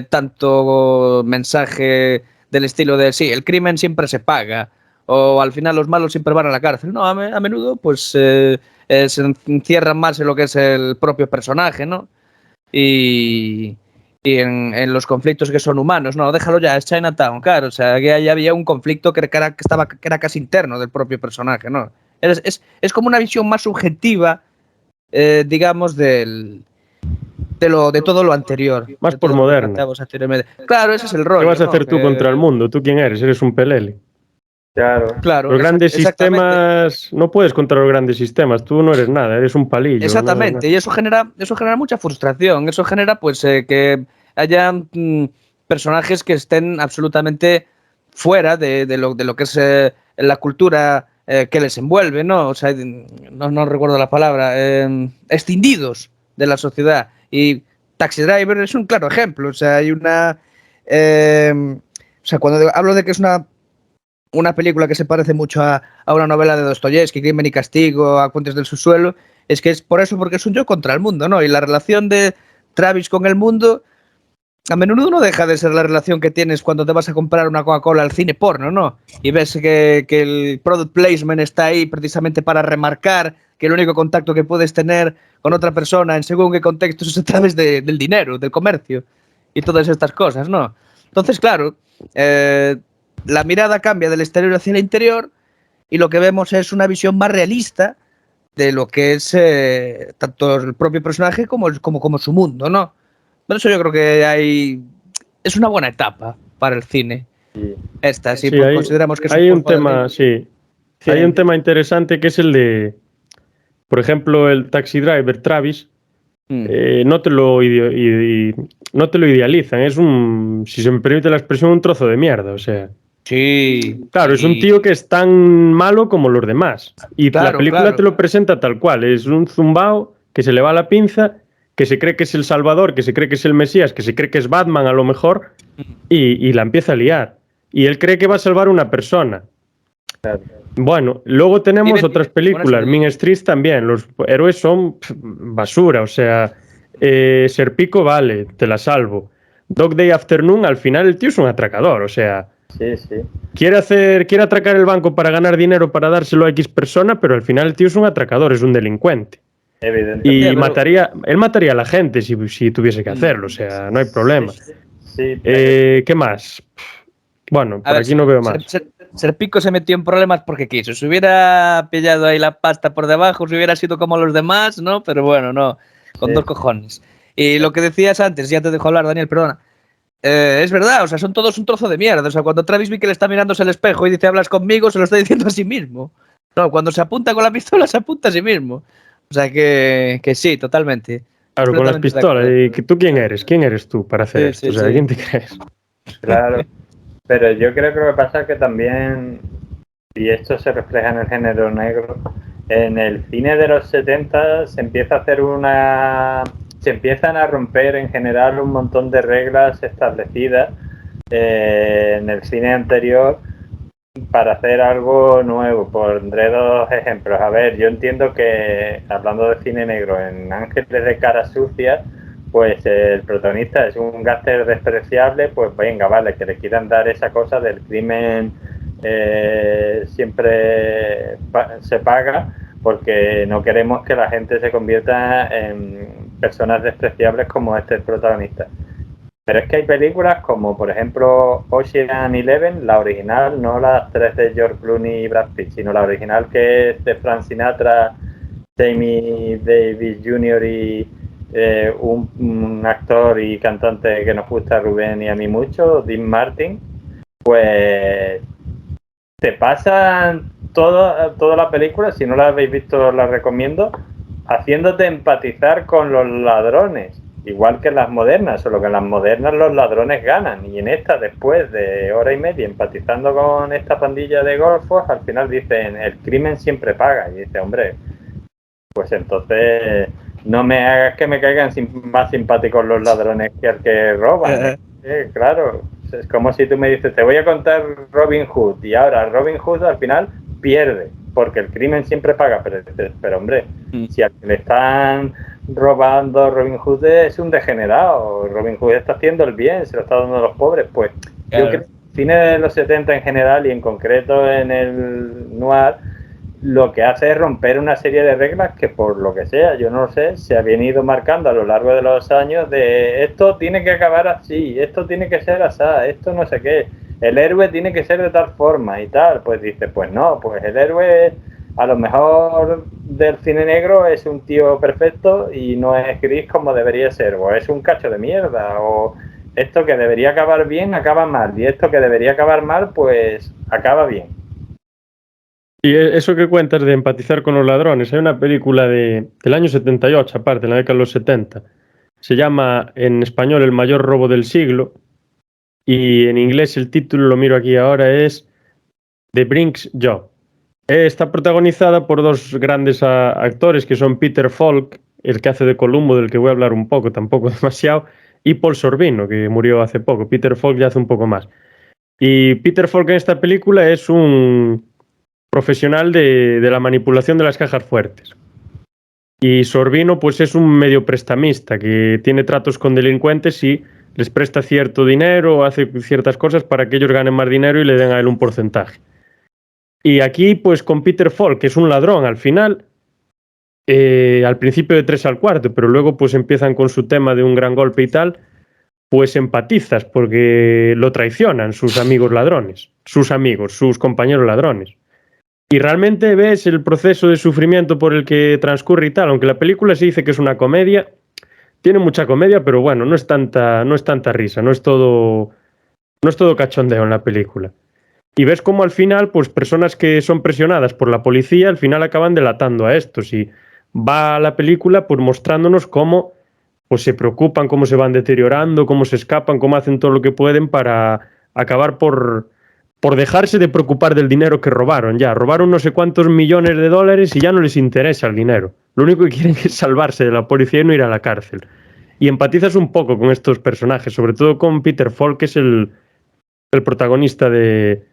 tanto mensaje del estilo de, sí, el crimen siempre se paga, o al final los malos siempre van a la cárcel. No, a menudo pues se encierran más en lo que es el propio personaje, ¿no? Y en los conflictos que son humanos, no, déjalo ya, es Chinatown, claro, o sea, que ahí había un conflicto que era casi interno del propio personaje, ¿no? Es como una visión más subjetiva, digamos, de todo lo anterior. Más por moderna. Claro, ese es el rollo. ¿Qué vas a hacer tú contra el mundo? ¿Tú quién eres? Eres un pelele. Claro. Los grandes sistemas, no puedes contra los grandes sistemas, tú no eres nada, eres un palillo. Exactamente, ¿no? Y eso genera mucha frustración, eso genera pues que haya personajes que estén absolutamente fuera de lo que es la cultura que les envuelve, ¿no? O sea, no recuerdo la palabra, escindidos de la sociedad. Y Taxi Driver es un claro ejemplo, o sea, hay una... o sea, cuando hablo de que es una película que se parece mucho a una novela de Dostoyevsky, Crimen y Castigo, a Cuentos del Subsuelo, es que es por eso, porque es un yo contra el mundo, ¿no? Y la relación de Travis con el mundo a menudo no deja de ser la relación que tienes cuando te vas a comprar una Coca-Cola al cine porno, ¿no? Y ves que el product placement está ahí precisamente para remarcar que el único contacto que puedes tener con otra persona en según qué contextos es a través del dinero, del comercio y todas estas cosas, ¿no? Entonces, claro, la mirada cambia del exterior hacia el interior y lo que vemos es una visión más realista de lo que es tanto el propio personaje como su mundo, ¿no? Por eso yo creo que es una buena etapa para el cine. Esta, sí, pues consideramos que es hay un tema, sí. Hay un tema interesante que es el de, por ejemplo, el Taxi Driver, Travis, no te lo idealizan, es si se me permite la expresión, un trozo de mierda, o sea. Sí. Claro, es un tío que es tan malo como los demás. Y la película te lo presenta tal cual, es un zumbao que se le va la pinza, que se cree que es el Salvador, que se cree que es el Mesías, que se cree que es Batman a lo mejor, y la empieza a liar. Y él cree que va a salvar a una persona. Bueno, luego tenemos otras películas, Mean Streets también, los héroes son basura, o sea, Serpico vale, te la salvo. Dog Day Afternoon, al final el tío es un atracador, o sea... Sí. Quiere atracar el banco para ganar dinero para dárselo a X persona, pero al final el tío es un atracador, es un delincuente. Evidentemente. Y él mataría a la gente si tuviese que hacerlo, o sea, no hay problema. Sí, ¿qué más? Bueno, por aquí no veo más. Serpico se metió en problemas porque quiso. Si hubiera pillado ahí la pasta por debajo, si hubiera sido como los demás, ¿no? Pero bueno, no, con dos cojones. Y lo que decías antes, ya te dejo hablar, Daniel, perdona. Es verdad, o sea, son todos un trozo de mierda. O sea, cuando Travis Bickle está mirándose al espejo y dice hablas conmigo, se lo está diciendo a sí mismo. No, cuando se apunta con la pistola, se apunta a sí mismo. O sea, que sí, totalmente. Claro, con las pistolas. ¿Y tú quién eres? ¿Quién eres tú para hacer esto? O sea, ¿quién te crees? Claro, pero yo creo que lo que pasa es que también, y esto se refleja en el género negro, en el cine de los 70 se empieza a hacer se empiezan a romper en general un montón de reglas establecidas en el cine anterior para hacer algo nuevo. Pondré 2 ejemplos. A ver, yo entiendo que, hablando de cine negro, en Ángeles de cara sucia, pues el protagonista es un gángster despreciable, pues venga, vale, que le quieran dar esa cosa del crimen siempre se paga, porque no queremos que la gente se convierta en personas despreciables como este protagonista. Pero es que hay películas como, por ejemplo, Ocean Eleven, la original, no las tres de George Clooney y Brad Pitt, sino la original que es de Frank Sinatra, Sammy Davis Jr. y un actor y cantante que nos gusta, Rubén y a mí mucho, Dean Martin. Pues te pasan toda la película, si no la habéis visto la recomiendo, haciéndote empatizar con los ladrones, igual que en las modernas, solo que en las modernas los ladrones ganan, y en esta, después de hora y media empatizando con esta pandilla de golfos, al final dicen, el crimen siempre paga, y dice, hombre, pues entonces no me hagas que me caigan más simpáticos los ladrones que el que roban. Claro, es como si tú me dices, te voy a contar Robin Hood, y ahora Robin Hood al final pierde, porque el crimen siempre paga, pero hombre, si al que le están robando Robin Hood es un degenerado, Robin Hood está haciendo el bien, se lo está dando a los pobres, pues claro. Yo creo que el cine de los 70 en general y en concreto en el noir, lo que hace es romper una serie de reglas que por lo que sea, yo no lo sé, se habían ido marcando a lo largo de los años de esto tiene que acabar así, esto tiene que ser así, esto no sé qué, el héroe tiene que ser de tal forma y tal, pues dice, pues no, pues el héroe a lo mejor del cine negro es un tío perfecto y no es gris como debería ser, o es un cacho de mierda, o esto que debería acabar bien acaba mal, y esto que debería acabar mal pues acaba bien. Y eso que cuentas de empatizar con los ladrones, hay una película del año 78, aparte, en la década de los 70. Se llama en español El mayor robo del siglo, y en inglés el título, lo miro aquí ahora, es The Brinks Job. Está protagonizada por dos grandes actores que son Peter Falk, el que hace de Columbo, del que voy a hablar un poco, tampoco demasiado, y Paul Sorvino, que murió hace poco. Peter Falk ya hace un poco más. Y Peter Falk en esta película es un profesional de la manipulación de las cajas fuertes. Y Sorvino pues es un medio prestamista que tiene tratos con delincuentes y les presta cierto dinero o hace ciertas cosas para que ellos ganen más dinero y le den a él un porcentaje. Y aquí pues con Peter Falk, que es un ladrón al final, al principio de 3 al cuarto, pero luego pues empiezan con su tema de un gran golpe y tal, pues empatizas porque lo traicionan sus amigos ladrones, sus compañeros ladrones. Y realmente ves el proceso de sufrimiento por el que transcurre y tal, aunque la película se dice que es una comedia, tiene mucha comedia, pero bueno, no es tanta risa, no es todo cachondeo en la película. Y ves cómo al final, pues personas que son presionadas por la policía, al final acaban delatando a estos. Y va la película pues mostrándonos cómo pues se preocupan, cómo se van deteriorando, cómo se escapan, cómo hacen todo lo que pueden para acabar por dejarse de preocupar del dinero que robaron. Ya, robaron no sé cuántos millones de dólares y ya no les interesa el dinero. Lo único que quieren es salvarse de la policía y no ir a la cárcel. Y empatizas un poco con estos personajes, sobre todo con Peter Falk, que es el protagonista de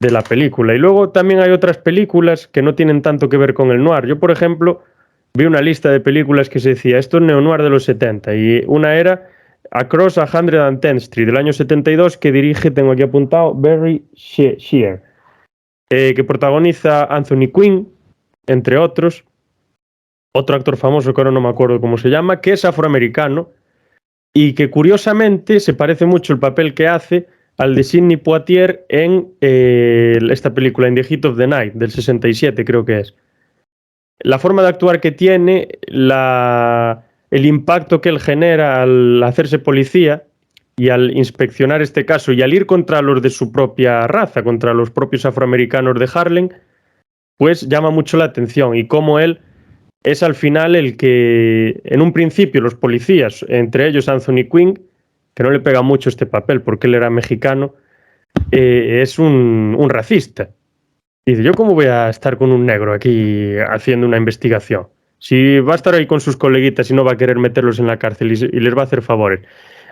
la película. Y luego también hay otras películas que no tienen tanto que ver con el noir. Yo, por ejemplo, vi una lista de películas que se decía, esto es neo-noir de los 70, y una era Across 110th Street, del año 72, que dirige, tengo aquí apuntado, Barry Shear, que protagoniza Anthony Quinn, entre otros, otro actor famoso que ahora no me acuerdo cómo se llama, que es afroamericano, y que curiosamente se parece mucho el papel que hace al de Sidney Poitier en esta película, In the Heat of the Night, del 67 creo que es. La forma de actuar que tiene, el impacto que él genera al hacerse policía y al inspeccionar este caso y al ir contra los de su propia raza, contra los propios afroamericanos de Harlem, pues llama mucho la atención, y cómo él es al final el que, en un principio, los policías, entre ellos Anthony Quinn, que no le pega mucho este papel porque él era mexicano, es un racista. Y dice, ¿yo cómo voy a estar con un negro aquí haciendo una investigación? Si va a estar ahí con sus coleguitas y no va a querer meterlos en la cárcel y les va a hacer favores.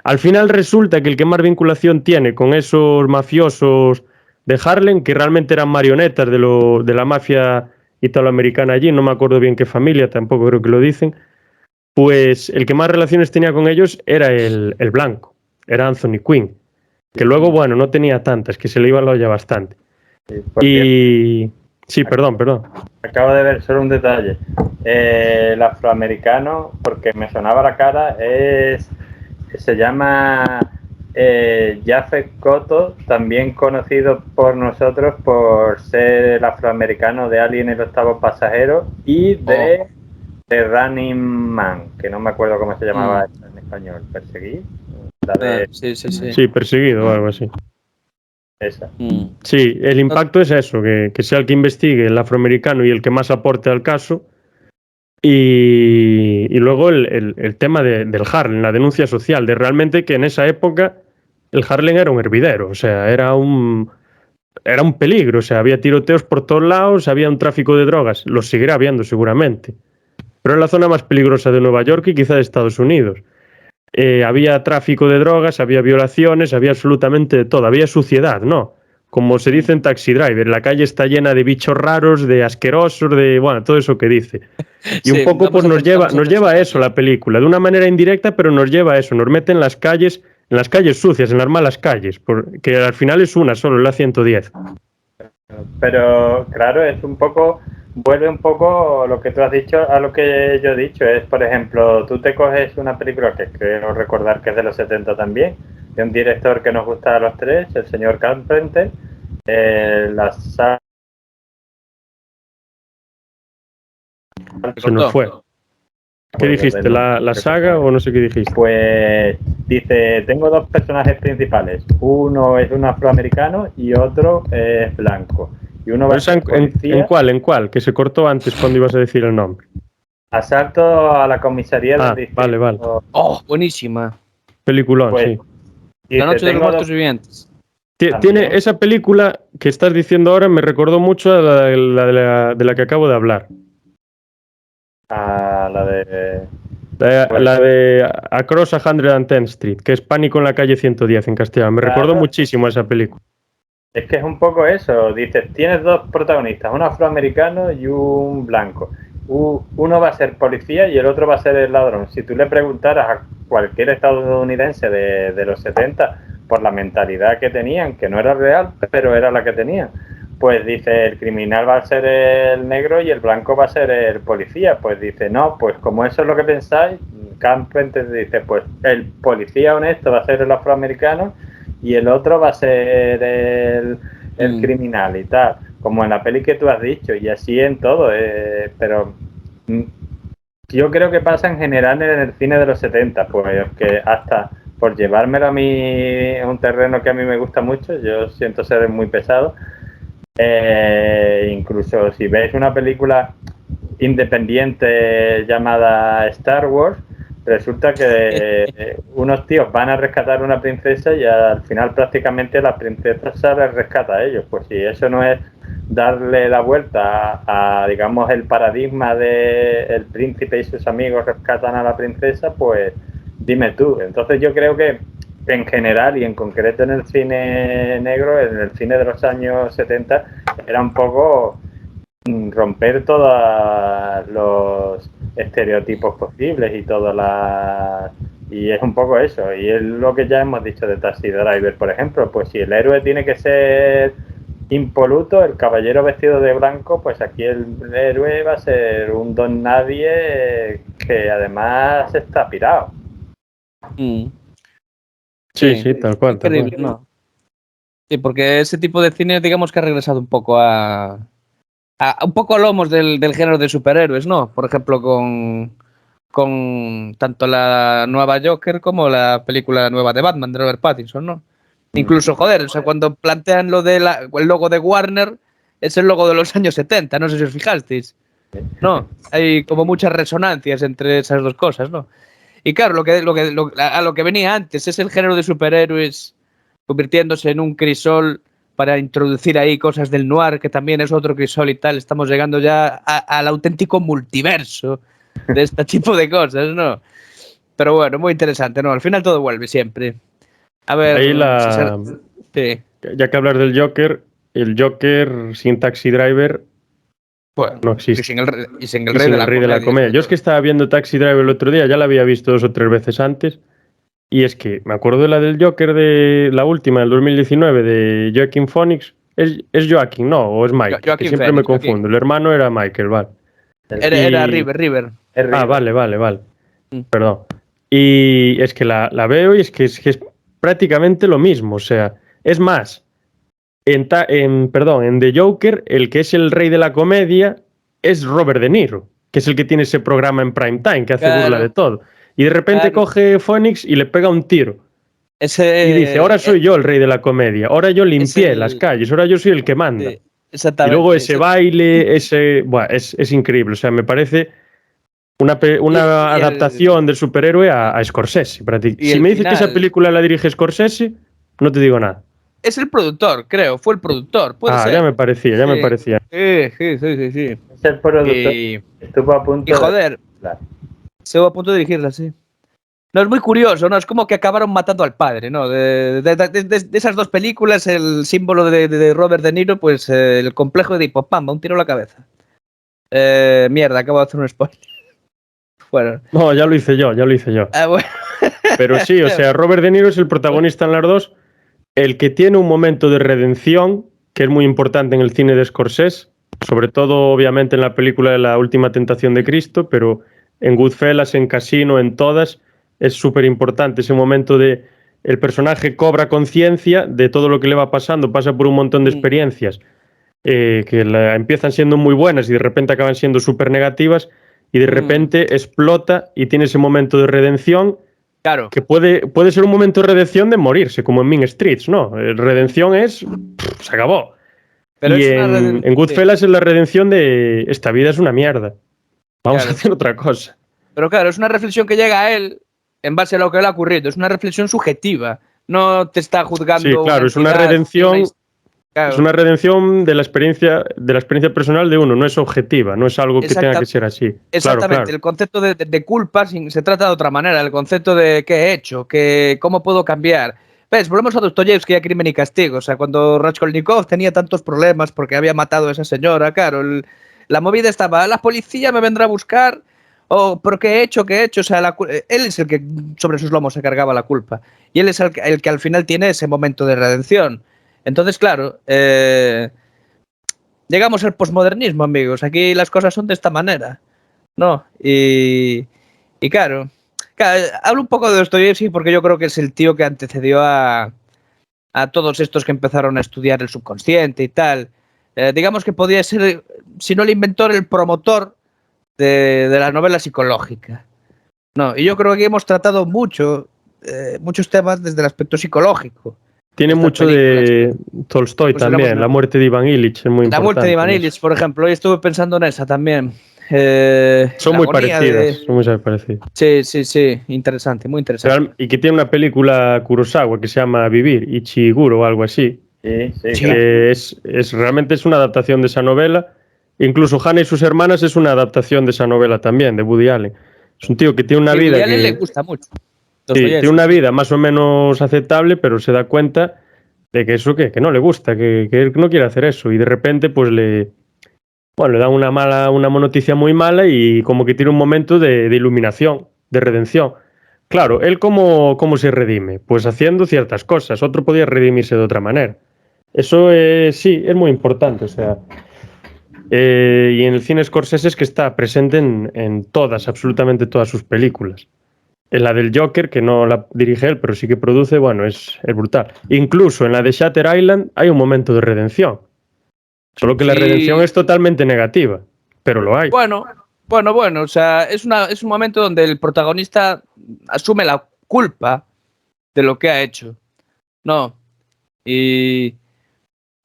Al final resulta que el que más vinculación tiene con esos mafiosos de Harlem, que realmente eran marionetas de la mafia italoamericana allí, no me acuerdo bien qué familia, tampoco creo que lo dicen, pues el que más relaciones tenía con ellos era el blanco, era Anthony Quinn, que luego, bueno, no tenía tantas, que se le iba la olla bastante. Sí, por Y... Sí, perdón. acabo de ver solo un detalle. El afroamericano, porque me sonaba la cara, se llama Japhet Kotto, también conocido por nosotros por ser el afroamericano de Alien el octavo pasajero y de Running Man, que no me acuerdo cómo se llamaba en español. ¿Perseguir? La de Sí, Perseguido o algo así. esa. Sí, el impacto es eso, que sea el que investigue, el afroamericano y el que más aporte al caso. Y luego el tema del Harlem, la denuncia social, de realmente que en esa época el Harlem era un hervidero, o sea, era un peligro, o sea, había tiroteos por todos lados, había un tráfico de drogas, los seguirá habiendo seguramente, pero es la zona más peligrosa de Nueva York y quizá de Estados Unidos. Había tráfico de drogas, había violaciones, había absolutamente de todo, había suciedad, ¿no? Como se dice en Taxi Driver, la calle está llena de bichos raros, de asquerosos, de, bueno, todo eso que dice. Y un poco pues nos lleva a eso la película, de una manera indirecta, pero nos lleva a eso, nos mete en las calles sucias, en las malas calles, porque al final es una solo, la 110. Pero claro, vuelve un poco lo que tú has dicho a lo que yo he dicho. Es, por ejemplo, tú te coges una película que creo recordar que es de los 70 también, de un director que nos gusta a los tres, el señor Carpenter, la saga... Se nos fue. ¿Qué dijiste? ¿La saga o no sé qué dijiste? Pues dice, tengo dos personajes principales. Uno es un afroamericano y otro es blanco. Y uno va a ser policía. ¿En cuál? Que se cortó antes cuando ibas a decir el nombre. Asalto a la comisaría del distrito. Vale. Oh, buenísima. Peliculón, Pues, sí. Dice, La noche de los muertos vivientes. Tiene esa película que estás diciendo ahora, me recordó mucho a de la que acabo de hablar. A la de... La de Across 110th Street, que es Pánico en la calle 110 en castellano. Me recordó muchísimo a esa película. Es que es un poco eso. Dices, tienes dos protagonistas, un afroamericano y un blanco. Uno va a ser policía y el otro va a ser el ladrón. Si tú le preguntaras a cualquier estadounidense de los 70 por la mentalidad que tenían, que no era real, pero era la que tenían, pues dice, el criminal va a ser el negro y el blanco va a ser el policía. Pues dice, no, pues como eso es lo que pensáis, Carpenter dice, pues el policía honesto va a ser el afroamericano y el otro va a ser el criminal y tal, como en la peli que tú has dicho, y así en todo, pero yo creo que pasa en general en el cine de los 70, pues que hasta por llevármelo a mí a un terreno que a mí me gusta mucho, yo siento ser muy pesado, incluso si veis una película independiente llamada Star Wars, resulta que unos tíos van a rescatar a una princesa y al final prácticamente la princesa se les rescata a ellos. Pues si eso no es darle la vuelta a digamos, el paradigma de el príncipe y sus amigos rescatan a la princesa, pues dime tú. Entonces yo creo que en general y en concreto en el cine negro, en el cine de los años 70, era un poco romper todos los estereotipos posibles y es un poco eso, y es lo que ya hemos dicho de Taxi Driver, por ejemplo. Pues si el héroe tiene que ser impoluto, el caballero vestido de blanco, pues aquí el héroe va a ser un don nadie que además está pirado. Sí, tal cual. Increíble, ¿no? Sí, porque ese tipo de cine, digamos que ha regresado un poco a un poco a lomos del género de superhéroes, ¿no? Por ejemplo, con tanto la nueva Joker como la película nueva de Batman, de Robert Pattinson, ¿no? Incluso, joder, o sea, cuando plantean el logo de Warner, es el logo de los años 70, no sé si os fijasteis. No, hay como muchas resonancias entre esas dos cosas, ¿no? Y claro, a lo que venía antes es el género de superhéroes convirtiéndose en un crisol para introducir ahí cosas del noir, que también es otro crisol y tal. Estamos llegando ya al auténtico multiverso de este tipo de cosas, ¿no? Pero bueno, muy interesante, ¿no? Al final todo vuelve siempre. A ver... Ahí sí. Ya que hablar del Joker, el Joker sin Taxi Driver Bueno, No existe. Y sin el Y rey, sin de, el rey de la comedia. Yo es que estaba viendo Taxi Driver el otro día, ya la había visto 2 o 3 veces antes. Y es que me acuerdo de la del Joker de la última, del 2019, de Joaquin Phoenix. ¿Es Joaquin, no? ¿O es Michael? Que Joaquin siempre me Phoenix, confundo. El hermano era Michael, vale. Era Y... River. Ah, vale. Mm. Perdón. Y es que la veo y es que es prácticamente lo mismo. O sea, es más, en The Joker, el que es el rey de la comedia es Robert De Niro, que es el que tiene ese programa en prime time, que hace burla de todo. Y de repente Claro. coge Phoenix y le pega un tiro. Y dice, ahora soy yo el rey de la comedia, ahora yo limpié las calles, ahora yo soy el que manda. Exactamente. Y luego ese baile, buah, es increíble. O sea, me parece una adaptación del superhéroe a Scorsese. Si me dices que esa película la dirige Scorsese, no te digo nada. Es el productor, creo. Fue el productor. Puede ser. Ya me parecía. Sí. Sí. Es el productor. Estuvo a punto joder, estuvo a punto de dirigirla, sí. No, es muy curioso, ¿no? Es como que acabaron matando al padre, ¿no? De esas 2 películas, el símbolo de Robert De Niro, pues el complejo de Hipopamba, un tiro a la cabeza. Mierda, acabo de hacer un spoiler. Bueno. No, ya lo hice yo. Bueno. Pero sí, o sea, Robert De Niro es el protagonista en las 2, el que tiene un momento de redención, que es muy importante en el cine de Scorsese, sobre todo, obviamente, en la película de La Última Tentación de Cristo, pero en Goodfellas, en Casino, en todas, es súper importante ese momento de el personaje cobra conciencia de todo lo que le va pasando, pasa por un montón de experiencias que empiezan siendo muy buenas y de repente acaban siendo súper negativas y de repente explota y tiene ese momento de redención. Claro. Que puede ser un momento de redención de morirse, como en Mean Streets, ¿no? Redención se acabó. Pero y en Goodfellas es la redención de esta vida es una mierda. Vamos a hacer otra cosa. Pero claro, es una reflexión que llega a él en base a lo que le ha ocurrido. Es una reflexión subjetiva. No te está juzgando. Sí, claro, es una redención. Claro. Es una redención de la experiencia personal de uno, no es objetiva, no es algo que tenga que ser así. Exactamente, claro. El concepto de culpa se trata de otra manera, el concepto de qué he hecho, cómo puedo cambiar. ¿Ves? Volvemos a Dostoyevsky y a Crimen y Castigo. O sea, cuando Raskolnikov tenía tantos problemas porque había matado a esa señora, claro, la movida estaba, la policía me vendrá a buscar, ¿pero qué he hecho? O sea, él es el que sobre sus lomos se cargaba la culpa. Y él es el que al final tiene ese momento de redención. Entonces, claro, llegamos al posmodernismo, amigos. Aquí las cosas son de esta manera, ¿no? Y claro, hablo un poco de Dostoyevsky porque yo creo que es el tío que antecedió a todos estos que empezaron a estudiar el subconsciente y tal. Digamos que podía ser, si no el inventor, el promotor de la novela psicológica. No, y yo creo que aquí hemos tratado muchos temas desde el aspecto psicológico. Tiene mucho de Tolstoy pues también, la muerte de Iván Ilich es muy importante. La muerte de Iván Ilich, por ejemplo, hoy estuve pensando en esa también. Son muy parecidas, son muy parecidas. Sí, interesante, muy interesante. Y que tiene una película Kurosawa que se llama Vivir, Ichiguro o algo así. Sí. Que realmente es una adaptación de esa novela. Incluso Hannah y sus hermanas es una adaptación de esa novela también, de Woody Allen. Es un tío que tiene una vida Woody Allen le gusta mucho. Sí, tiene una vida más o menos aceptable, pero se da cuenta de que eso que no le gusta, que él no quiere hacer eso. Y de repente, pues le da una noticia muy mala y como que tiene un momento de iluminación, de redención. Claro, él cómo se redime, pues haciendo ciertas cosas. Otro podía redimirse de otra manera. Eso sí, es muy importante. O sea, y en el cine Scorsese es que está presente en todas, absolutamente todas sus películas. En la del Joker, que no la dirige él, pero sí que produce, bueno, es brutal. Incluso en la de Shutter Island hay un momento de redención. Solo que la redención es totalmente negativa, pero lo hay. Bueno, o sea, es un momento donde el protagonista asume la culpa de lo que ha hecho. No. Y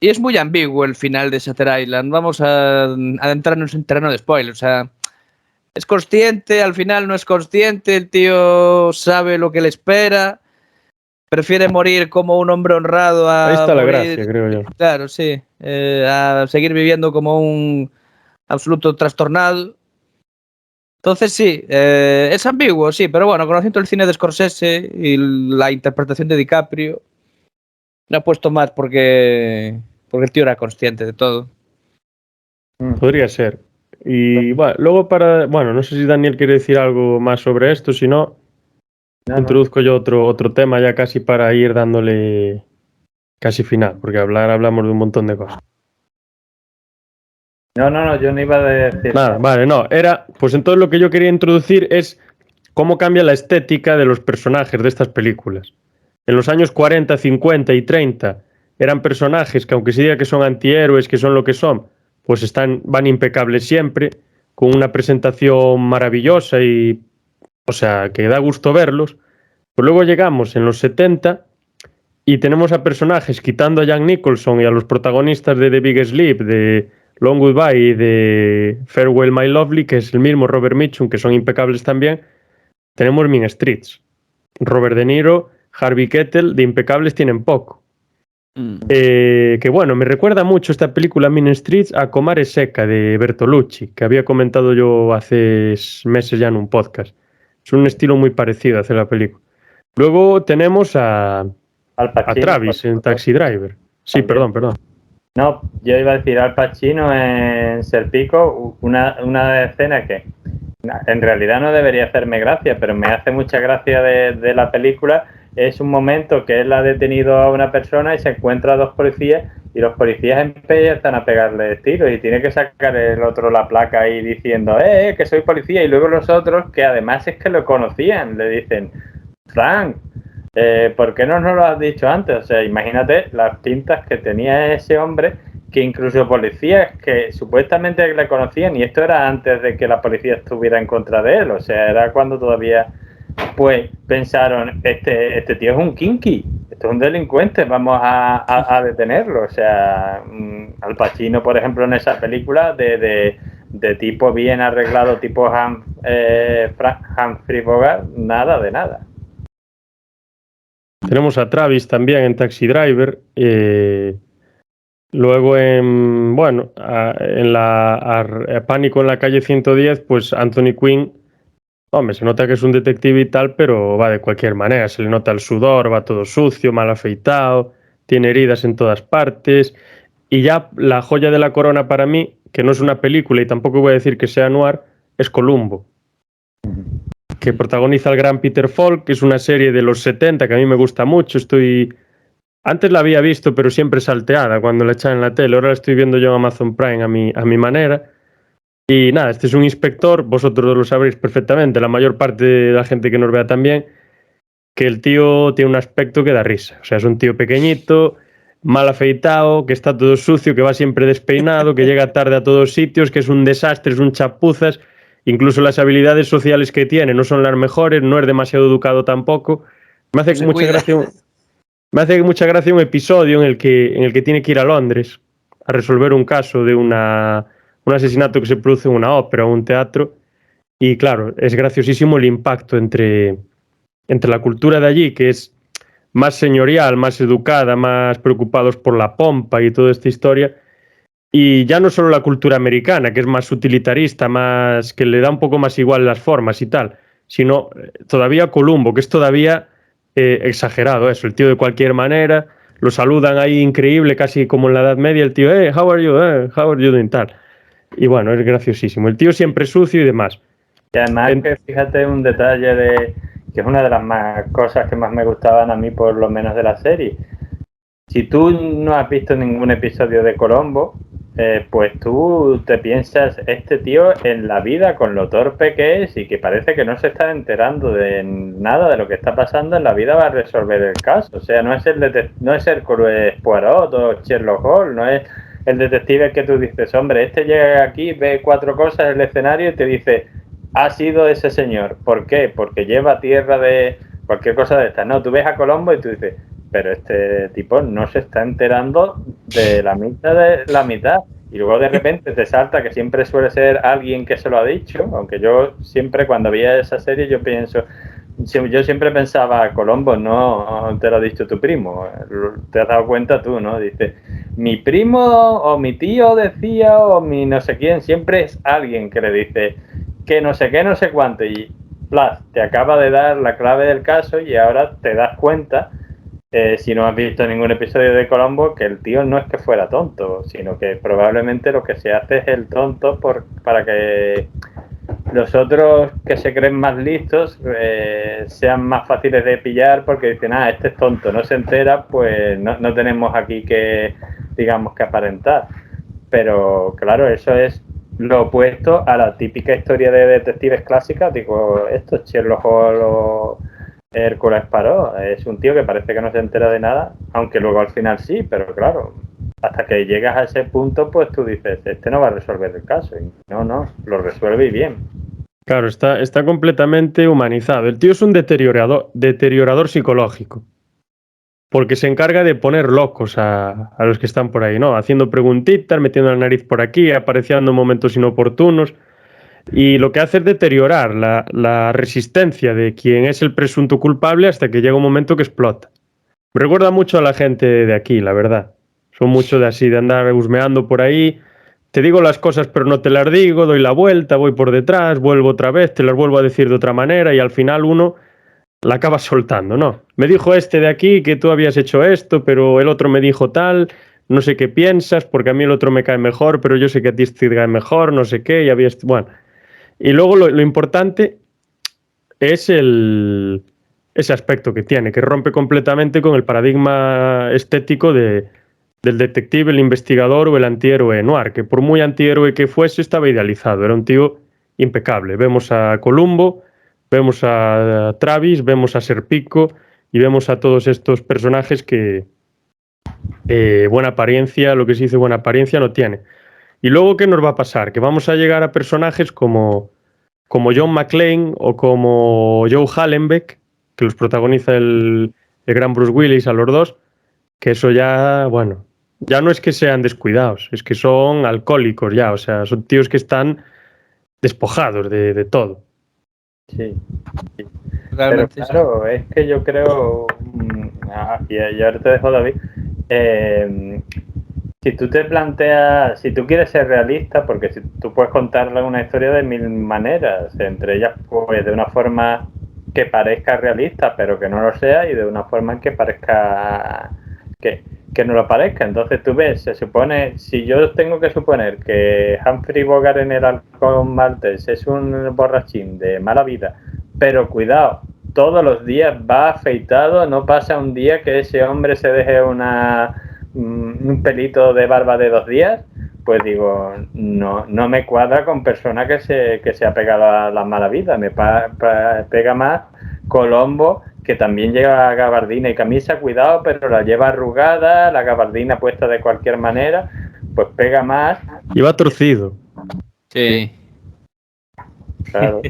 es muy ambiguo el final de Shutter Island. Vamos a adentrarnos en terreno de spoiler, o sea... Es consciente, al final no es consciente, el tío sabe lo que le espera, prefiere morir como un hombre honrado a ahí está morir, la gracia, creo yo. Claro, sí, a seguir viviendo como un absoluto trastornado. Entonces sí, es ambiguo, sí, pero bueno, conociendo el cine de Scorsese y la interpretación de DiCaprio, me ha puesto más porque el tío era consciente de todo. Podría ser. Y bueno, luego bueno, no sé si Daniel quiere decir algo más sobre esto, si no, introduzco yo otro tema ya casi para ir dándole casi final, porque hablamos de un montón de cosas. No, yo no iba a decir Nada, vale, no, pues entonces lo que yo quería introducir es cómo cambia la estética de los personajes de estas películas. En los años 40, 50 y 30 eran personajes que aunque se diga que son antihéroes, que son lo que son, pues van impecables siempre, con una presentación maravillosa y, o sea, que da gusto verlos. Pues luego llegamos en los 70 y tenemos a personajes, quitando a Jack Nicholson y a los protagonistas de The Big Sleep, de Long Goodbye y de Farewell My Lovely, que es el mismo Robert Mitchum, que son impecables también. Tenemos Mean Streets. Robert De Niro, Harvey Keitel, de impecables tienen poco. Que bueno, me recuerda mucho esta película Mean Streets a Comare Secca de Bertolucci, que había comentado yo hace meses ya en un podcast. Es un estilo muy parecido a hacer la película. Luego tenemos a Travis en Taxi Driver. Sí, perdón. No, yo iba a decir Al Pacino en Serpico, una escena que en realidad no debería hacerme gracia, pero me hace mucha gracia de la película. Es un momento que él ha detenido a una persona y se encuentra a dos policías y los policías empiezan a pegarle tiros y tiene que sacar el otro la placa ahí diciendo que soy policía, y luego los otros, que además es que lo conocían, le dicen Frank, ¿por qué no nos lo has dicho antes? O sea, imagínate las pintas que tenía ese hombre, que incluso policías que supuestamente le conocían, y esto era antes de que la policía estuviera en contra de él, o sea, era cuando todavía pues pensaron, este tío es un kinky, esto es un delincuente, vamos a detenerlo. O sea, Al Pacino, por ejemplo, en esa película de tipo bien arreglado, tipo Humphrey Bogart, nada de nada. Tenemos a Travis también en Taxi Driver. Luego en Pánico en la calle 110, pues Anthony Quinn, hombre, se nota que es un detective y tal, pero va de cualquier manera. Se le nota el sudor, va todo sucio, mal afeitado, tiene heridas en todas partes. Y ya la joya de la corona para mí, que no es una película y tampoco voy a decir que sea noir, es Columbo, que protagoniza el gran Peter Falk, que es una serie de los 70 que a mí me gusta mucho. Antes la había visto, pero siempre salteada cuando la echaban en la tele. Ahora la estoy viendo yo en Amazon Prime a mi manera. Y nada, este es un inspector, vosotros lo sabréis perfectamente, la mayor parte de la gente que nos vea también, que el tío tiene un aspecto que da risa. O sea, es un tío pequeñito, mal afeitado, que está todo sucio, que va siempre despeinado, que llega tarde a todos sitios, que es un desastre, es un chapuzas. Incluso las habilidades sociales que tiene no son las mejores, no es demasiado educado tampoco. Me hace mucha gracia un episodio en el que tiene que ir a Londres a resolver un caso de un asesinato que se produce en una ópera o un teatro. Y claro, es graciosísimo el impacto entre la cultura de allí, que es más señorial, más educada, más preocupados por la pompa y toda esta historia. Y ya no solo la cultura americana, que es más utilitarista, más que le da un poco más igual las formas y tal, sino todavía Columbo, que es todavía exagerado eso. El tío de cualquier manera, lo saludan ahí increíble, casi como en la Edad Media, el tío, how are you, how are you doing, tal. Y bueno, es graciosísimo. El tío siempre sucio y demás. Y además que fíjate un detalle que es una de las cosas que más me gustaban a mí, por lo menos de la serie. Si tú no has visto ningún episodio de Columbo, pues tú te piensas, este tío en la vida, con lo torpe que es y que parece que no se está enterando de nada de lo que está pasando en la vida, va a resolver el caso. O sea, no es el Poirot o Sherlock Holmes, no es el detective que tú dices, hombre, este llega aquí, ve 4 cosas en el escenario y te dice, ha sido ese señor. ¿Por qué? Porque lleva tierra de cualquier cosa de estas. No, tú ves a Columbo y tú dices, pero este tipo no se está enterando de la mitad. Y luego de repente te salta que siempre suele ser alguien que se lo ha dicho, aunque yo siempre cuando veía esa serie yo siempre pensaba, Columbo, no te lo ha dicho tu primo, te has dado cuenta tú, ¿no? Dice, mi primo o mi tío decía o mi no sé quién, siempre es alguien que le dice que no sé qué, no sé cuánto, y te acaba de dar la clave del caso y ahora te das cuenta si no has visto ningún episodio de Columbo, que el tío no es que fuera tonto, sino que probablemente lo que se hace es el tonto para que los otros que se creen más listos sean más fáciles de pillar, porque dicen, este es tonto, no se entera, pues no tenemos aquí que, digamos, que aparentar. Pero claro, eso es lo opuesto a la típica historia de detectives clásicas. Digo, esto es Sherlock Holmes o Hércules Poirot. Es un tío que parece que no se entera de nada, aunque luego al final sí, pero claro, hasta que llegas a ese punto, pues tú dices, este no va a resolver el caso. Y no, lo resuelve y bien. Claro, está completamente humanizado. El tío es un deteriorador psicológico. Porque se encarga de poner locos a los que están por ahí, ¿no? Haciendo preguntitas, metiendo la nariz por aquí, apareciendo en momentos inoportunos. Y lo que hace es deteriorar la resistencia de quien es el presunto culpable hasta que llega un momento que explota. Me recuerda mucho a la gente de aquí, la verdad. Son mucho de así, de andar husmeando por ahí. Te digo las cosas pero no te las digo, doy la vuelta, voy por detrás, vuelvo otra vez, te las vuelvo a decir de otra manera y al final uno la acabas soltando, ¿no? Me dijo este de aquí que tú habías hecho esto, pero el otro me dijo tal, no sé qué piensas, porque a mí el otro me cae mejor, pero yo sé que a ti te cae mejor, no sé qué, y habías... Bueno, y luego lo importante es ese aspecto que tiene, que rompe completamente con el paradigma estético del detective, el investigador o el antihéroe noir, que por muy antihéroe que fuese estaba idealizado, era un tío impecable. Vemos a Columbo, vemos a Travis, vemos a Serpico y vemos a todos estos personajes que buena apariencia, lo que se dice buena apariencia no tiene. Y luego, ¿qué nos va a pasar? Que vamos a llegar a personajes como John McClane o como Joe Hallenbeck, que los protagoniza el gran Bruce Willis a los dos, que eso ya, bueno, ya no es que sean descuidados, es que son alcohólicos ya, o sea, son tíos que están despojados de todo. Sí. Realmente pero claro, es que yo creo, y ahora te dejo, David, si tú te planteas, si tú quieres ser realista, porque si tú puedes contarle una historia de mil maneras, entre ellas pues de una forma que parezca realista, pero que no lo sea, y de una forma que parezca que no lo parezca. Entonces tú ves, se supone, si yo tengo que suponer que Humphrey Bogart en el Halcón Maltés es un borrachín de mala vida, pero cuidado, todos los días va afeitado, no pasa un día que ese hombre se deje un pelito de barba de 2 días, pues digo, no me cuadra con persona que se ha pegado a la mala vida. Me pega más Colombo, que también lleva gabardina y camisa, cuidado, pero la lleva arrugada, la gabardina puesta de cualquier manera, pues pega más. Y va torcido. sí. Claro,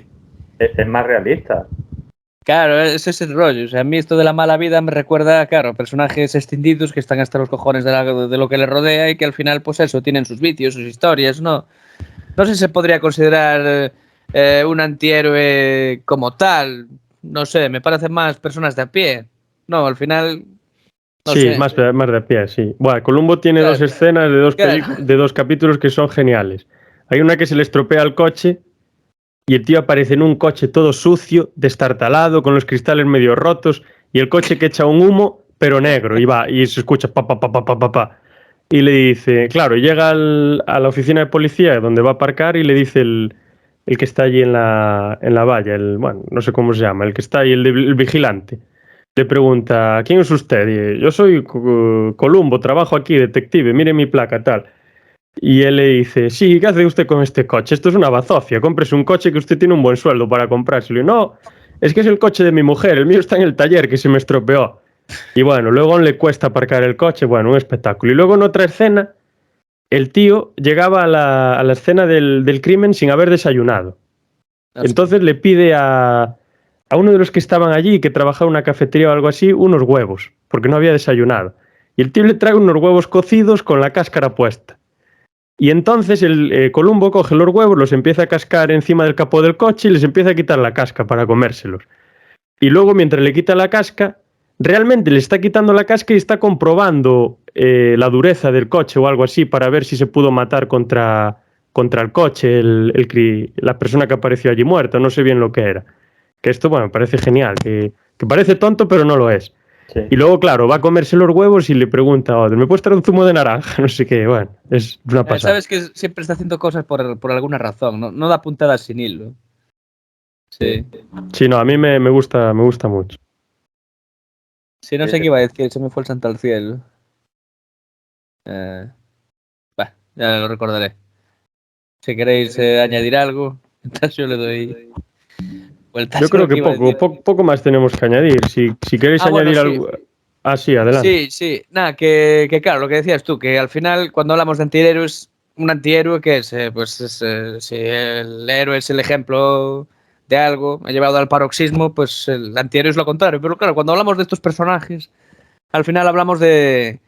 es más realista. Claro, ese es el rollo. O sea, a mí esto de la mala vida me recuerda, claro, a personajes extendidos que están hasta los cojones de lo que les rodea y que al final, pues eso, tienen sus vicios, sus historias, ¿no? No sé si se podría considerar un antihéroe como tal. No sé, me parecen más personas de a pie. No, al final... No Sí, sé. más de a pie, sí. Bueno, Columbo tiene Claro, dos escenas claro. de 2 capítulos que son geniales. Hay una que se le estropea el coche y el tío aparece en un coche todo sucio, destartalado, con los cristales medio rotos y el coche que echa un humo, pero negro, y va, y se escucha pa, pa, pa, pa, pa, pa, pa. Y le dice, claro, llega a la oficina de policía donde va a aparcar y le dice el que está allí en la valla, bueno, no sé cómo se llama, el que está ahí, el vigilante. Le pregunta, ¿quién es usted? Y yo soy Columbo, trabajo aquí, detective, mire mi placa, tal. Y él le dice, sí, ¿qué hace usted con este coche? Esto es una bazofia, cómprese un coche que usted tiene un buen sueldo para comprárselo. Y no, es que es el coche de mi mujer, el mío está en el taller que se me estropeó. Y bueno, luego le cuesta aparcar el coche, bueno, un espectáculo. Y luego en otra escena, el tío llegaba a la escena del crimen sin haber desayunado. Entonces le pide a uno de los que estaban allí, que trabajaba en una cafetería o algo así, unos huevos, porque no había desayunado. Y el tío le trae unos huevos cocidos con la cáscara puesta. Y entonces el Columbo coge los huevos, los empieza a cascar encima del capó del coche y les empieza a quitar la casca para comérselos. Y luego, mientras le quita la casca, realmente le está quitando la casca y está comprobando la dureza del coche o algo así para ver si se pudo matar contra el coche la persona que apareció allí muerta. No sé bien lo que era. Que esto, bueno, me parece genial. Que parece tonto, pero no lo es. Sí. Y luego, claro, va a comerse los huevos y le pregunta a otro, ¿me puedes traer un zumo de naranja? No sé qué, bueno, es una pasada. Sabes que siempre está haciendo cosas por alguna razón, no da puntadas sin hilo. Sí. Sí, no, a mí me gusta mucho. Sí, no sé qué iba a decir, se me fue el santo al cielo. Ya lo recordaré. Si queréis añadir algo, entonces yo le doy vueltas Yo a creo lo que que iba a decir. poco más tenemos que añadir. Si queréis Bueno, añadir sí. algo... Ah, sí, adelante. Sí. Nada, que claro, lo que decías tú, que al final cuando hablamos de antihéroes, un antihéroe que es, si el héroe es el ejemplo de algo, ha llevado al paroxismo, pues el antihéroe es lo contrario. Pero claro, cuando hablamos de estos personajes, al final hablamos de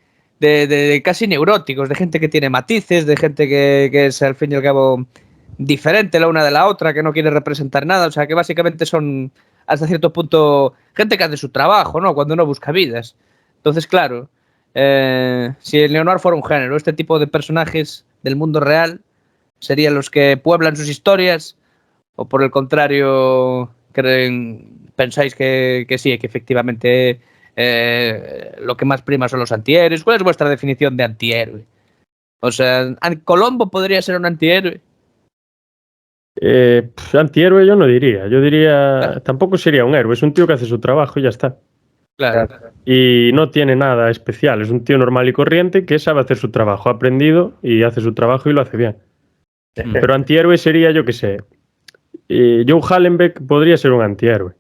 casi neuróticos, de gente que tiene matices, de gente que es al fin y al cabo diferente la una de la otra, que no quiere representar nada, o sea, que básicamente son hasta cierto punto gente que hace su trabajo, ¿no? Cuando uno busca vidas. Entonces, claro, si el Leonor fuera un género, este tipo de personajes del mundo real serían los que pueblan sus historias, o por el contrario, pensáis que sí, que efectivamente lo que más prima son los antihéroes. ¿Cuál es vuestra definición de antihéroe? O sea, ¿Colombo podría ser un antihéroe? Antihéroe yo no diría. Yo diría... Tampoco sería un héroe. Es un tío que hace su trabajo y ya está. Claro. Y no tiene nada especial. Es un tío normal y corriente que sabe hacer su trabajo. Ha aprendido y hace su trabajo y lo hace bien. Pero antihéroe sería, yo qué sé... Joe Hallenbeck podría ser un antihéroe.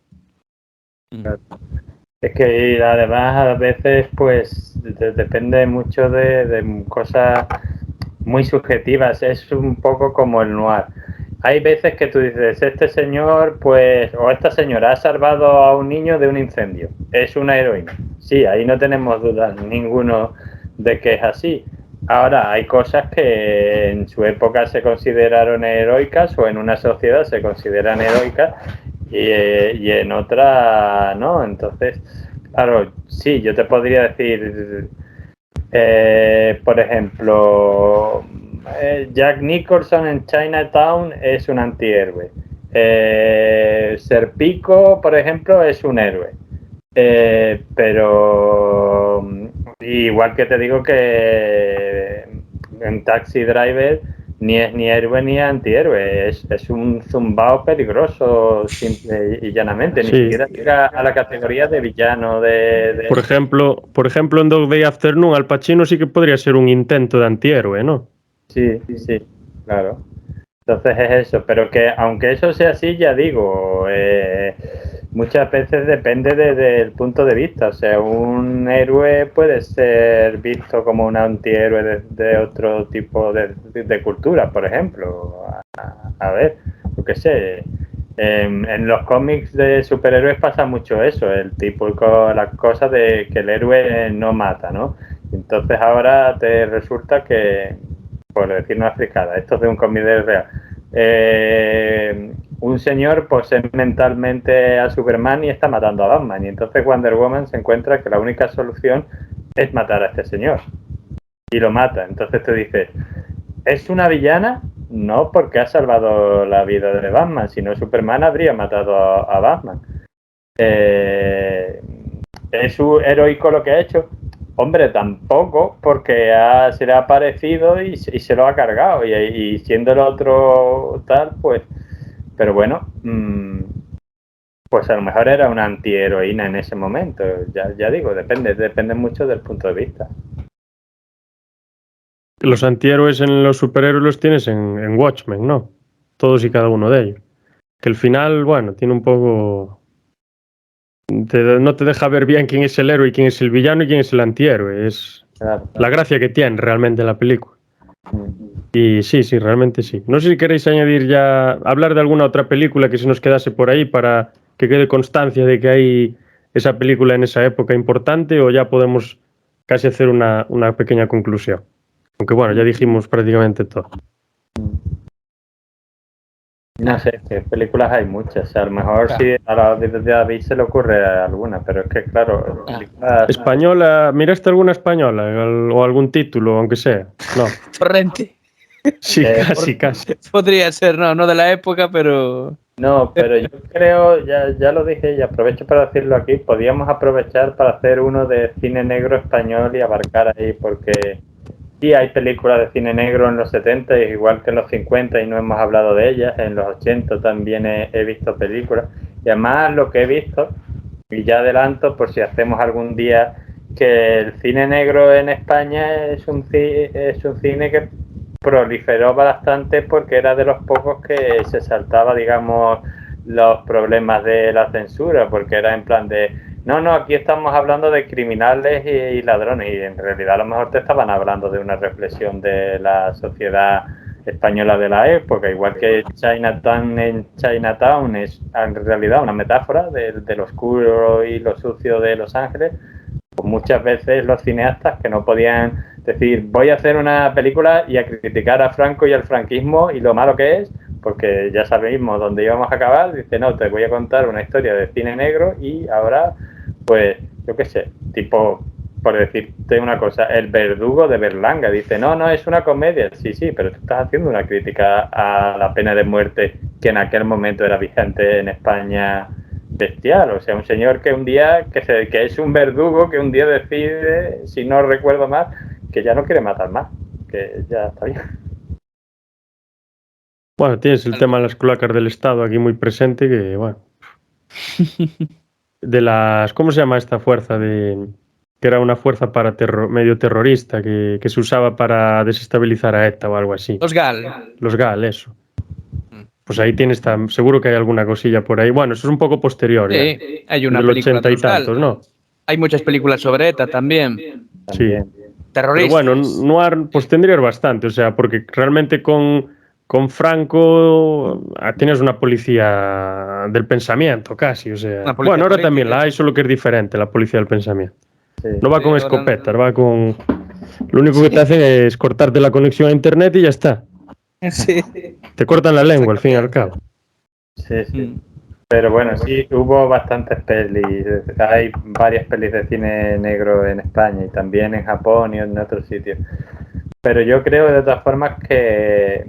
Es que además a veces pues depende mucho de cosas muy subjetivas, es un poco como el noir. Hay veces que tú dices, este señor pues o esta señora ha salvado a un niño de un incendio, es una heroína. Sí, ahí no tenemos dudas ninguno de que es así. Ahora, hay cosas que en su época se consideraron heroicas o en una sociedad se consideran heroicas y en otra no. Entonces, claro, sí, yo te podría decir, por ejemplo, Jack Nicholson en Chinatown es un antihéroe. Serpico, por ejemplo, es un héroe. Pero igual que te digo que en Taxi Driver ni es ni héroe ni antihéroe, es un zumbao peligroso simple y llanamente, ni siquiera llega a la categoría de villano Por ejemplo, en Dog Day Afternoon, Al Pacino sí que podría ser un intento de antihéroe, ¿no? Sí, claro. Entonces es eso, pero que aunque eso sea así, ya digo, muchas veces depende del punto de vista. O sea, un héroe puede ser visto como un antihéroe de otro tipo de cultura, por ejemplo. A ver, yo qué sé. En los cómics de superhéroes pasa mucho eso, el típico, las cosas de que el héroe no mata, ¿no? Entonces ahora te resulta que, por decir una fricada, esto es de un cómic real. Un señor posee mentalmente a Superman y está matando a Batman. Y entonces Wonder Woman se encuentra que la única solución es matar a este señor. Y lo mata. Entonces tú dices, ¿es una villana? No, porque ha salvado la vida de Batman. Si no, Superman habría matado a Batman. ¿Es heroico lo que ha hecho? Hombre, tampoco, porque se le ha aparecido y se lo ha cargado. Y siendo el otro tal, pues... Pero bueno, pues a lo mejor era una antiheroína en ese momento. Ya digo, depende mucho del punto de vista. Los antihéroes en los superhéroes los tienes en Watchmen, ¿no? Todos y cada uno de ellos. Que el final, bueno, tiene un poco... no te deja ver bien quién es el héroe y quién es el villano y quién es el antihéroe. Es la gracia que tiene realmente la película. Y sí, realmente sí. No sé si queréis añadir ya, hablar de alguna otra película que se nos quedase por ahí para que quede constancia de que hay esa película en esa época importante, o ya podemos casi hacer una pequeña conclusión. Aunque bueno, ya dijimos prácticamente todo. No sé, que películas hay muchas. A lo mejor sí, a la de David se le ocurre alguna, pero es que claro. Española, ¿miraste alguna española o algún título, aunque sea? No. Torrente. Sí, casi. Podría ser, no de la época, pero No, pero yo creo, ya lo dije y aprovecho para decirlo aquí, podíamos aprovechar para hacer uno de cine negro español y abarcar ahí, porque sí hay películas de cine negro en los 70, igual que en los 50 y no hemos hablado de ellas, en los 80 también he visto películas, y además lo que he visto, y ya adelanto por si hacemos algún día, que el cine negro en España es un cine que proliferó bastante porque era de los pocos que se saltaba, digamos, los problemas de la censura, porque era en plan de, no, aquí estamos hablando de criminales y ladrones, y en realidad a lo mejor te estaban hablando de una reflexión de la sociedad española de la época, igual que Chinatown en Chinatown es en realidad una metáfora de lo oscuro y lo sucio de Los Ángeles. Pues muchas veces los cineastas que no podían decir voy a hacer una película y a criticar a Franco y al franquismo y lo malo que es, porque ya sabemos dónde íbamos a acabar, dice no, te voy a contar una historia de cine negro y ahora, pues, yo qué sé, tipo, por decirte una cosa, El verdugo de Berlanga, dice no, es una comedia, sí, pero tú estás haciendo una crítica a la pena de muerte que en aquel momento era vigente en España bestial, o sea, un señor que un día, que es un verdugo, que un día decide, si no recuerdo mal, que ya no quiere matar más, que ya está bien. Bueno, tienes el tema de las cloacas del Estado aquí muy presente, que bueno. De las, ¿cómo se llama esta fuerza? Que era una fuerza para medio terrorista, que se usaba para desestabilizar a ETA o algo así. Los GAL. Los GAL, eso. Pues ahí tienes, seguro que hay alguna cosilla por ahí. Bueno, eso es un poco posterior, ya. Sí, hay una Del película 80 de y los GAL. tantos, ¿no? Hay muchas películas sobre ETA también. Sí. Pero Terroristas. bueno, noir, pues tendrías bastante, o sea, porque realmente con Franco tienes una policía del pensamiento casi, o sea. Una policía Bueno, ahora política. también la hay, solo que es diferente, la policía del pensamiento. Sí. No va Sí, con ahora- escopetas, va con... Lo único que te hace es cortarte la conexión a internet y ya está. Sí. Te cortan la lengua al fin y al cabo. Sí. Pero bueno, sí, hubo bastantes pelis. Hay varias pelis de cine negro en España y también en Japón y en otros sitios. Pero yo creo de todas formas que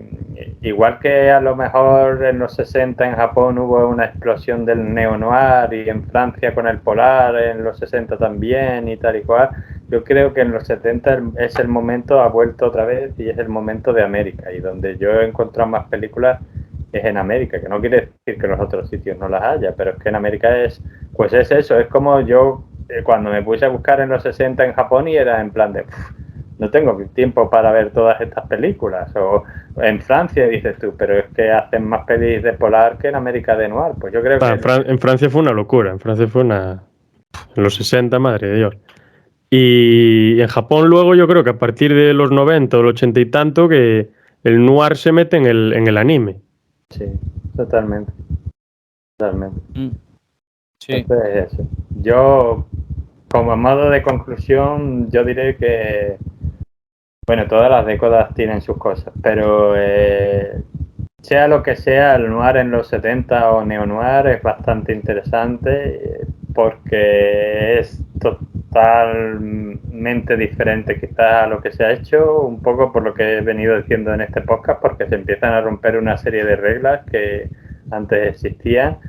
igual que a lo mejor en los 60 en Japón hubo una explosión del neo-noir y en Francia con el Polar en los 60 también y tal y cual, yo creo que en los 70 es el momento, ha vuelto otra vez y es el momento de América, y donde yo he encontrado más películas es en América, que no quiere decir que en los otros sitios no las haya, pero es que en América pues es eso, es como yo cuando me puse a buscar en los 60 en Japón y era en plan de no tengo tiempo para ver todas estas películas, o en Francia dices tú, pero es que hacen más pelis de Polar que en América de Noir, pues yo creo que En Francia fue una locura, en Francia fue una... En los 60, madre de Dios. Y en Japón luego yo creo que a partir de los 90 o el 80 y tanto que el noir se mete en el anime. sí, totalmente. Sí. Entonces eso. Yo, como modo de conclusión, yo diré que bueno, todas las décadas tienen sus cosas, pero sea lo que sea, el noir en los 70 o neo-noir es bastante interesante porque es totalmente diferente quizás a lo que se ha hecho, un poco por lo que he venido diciendo en este podcast, porque se empiezan a romper una serie de reglas que antes existían.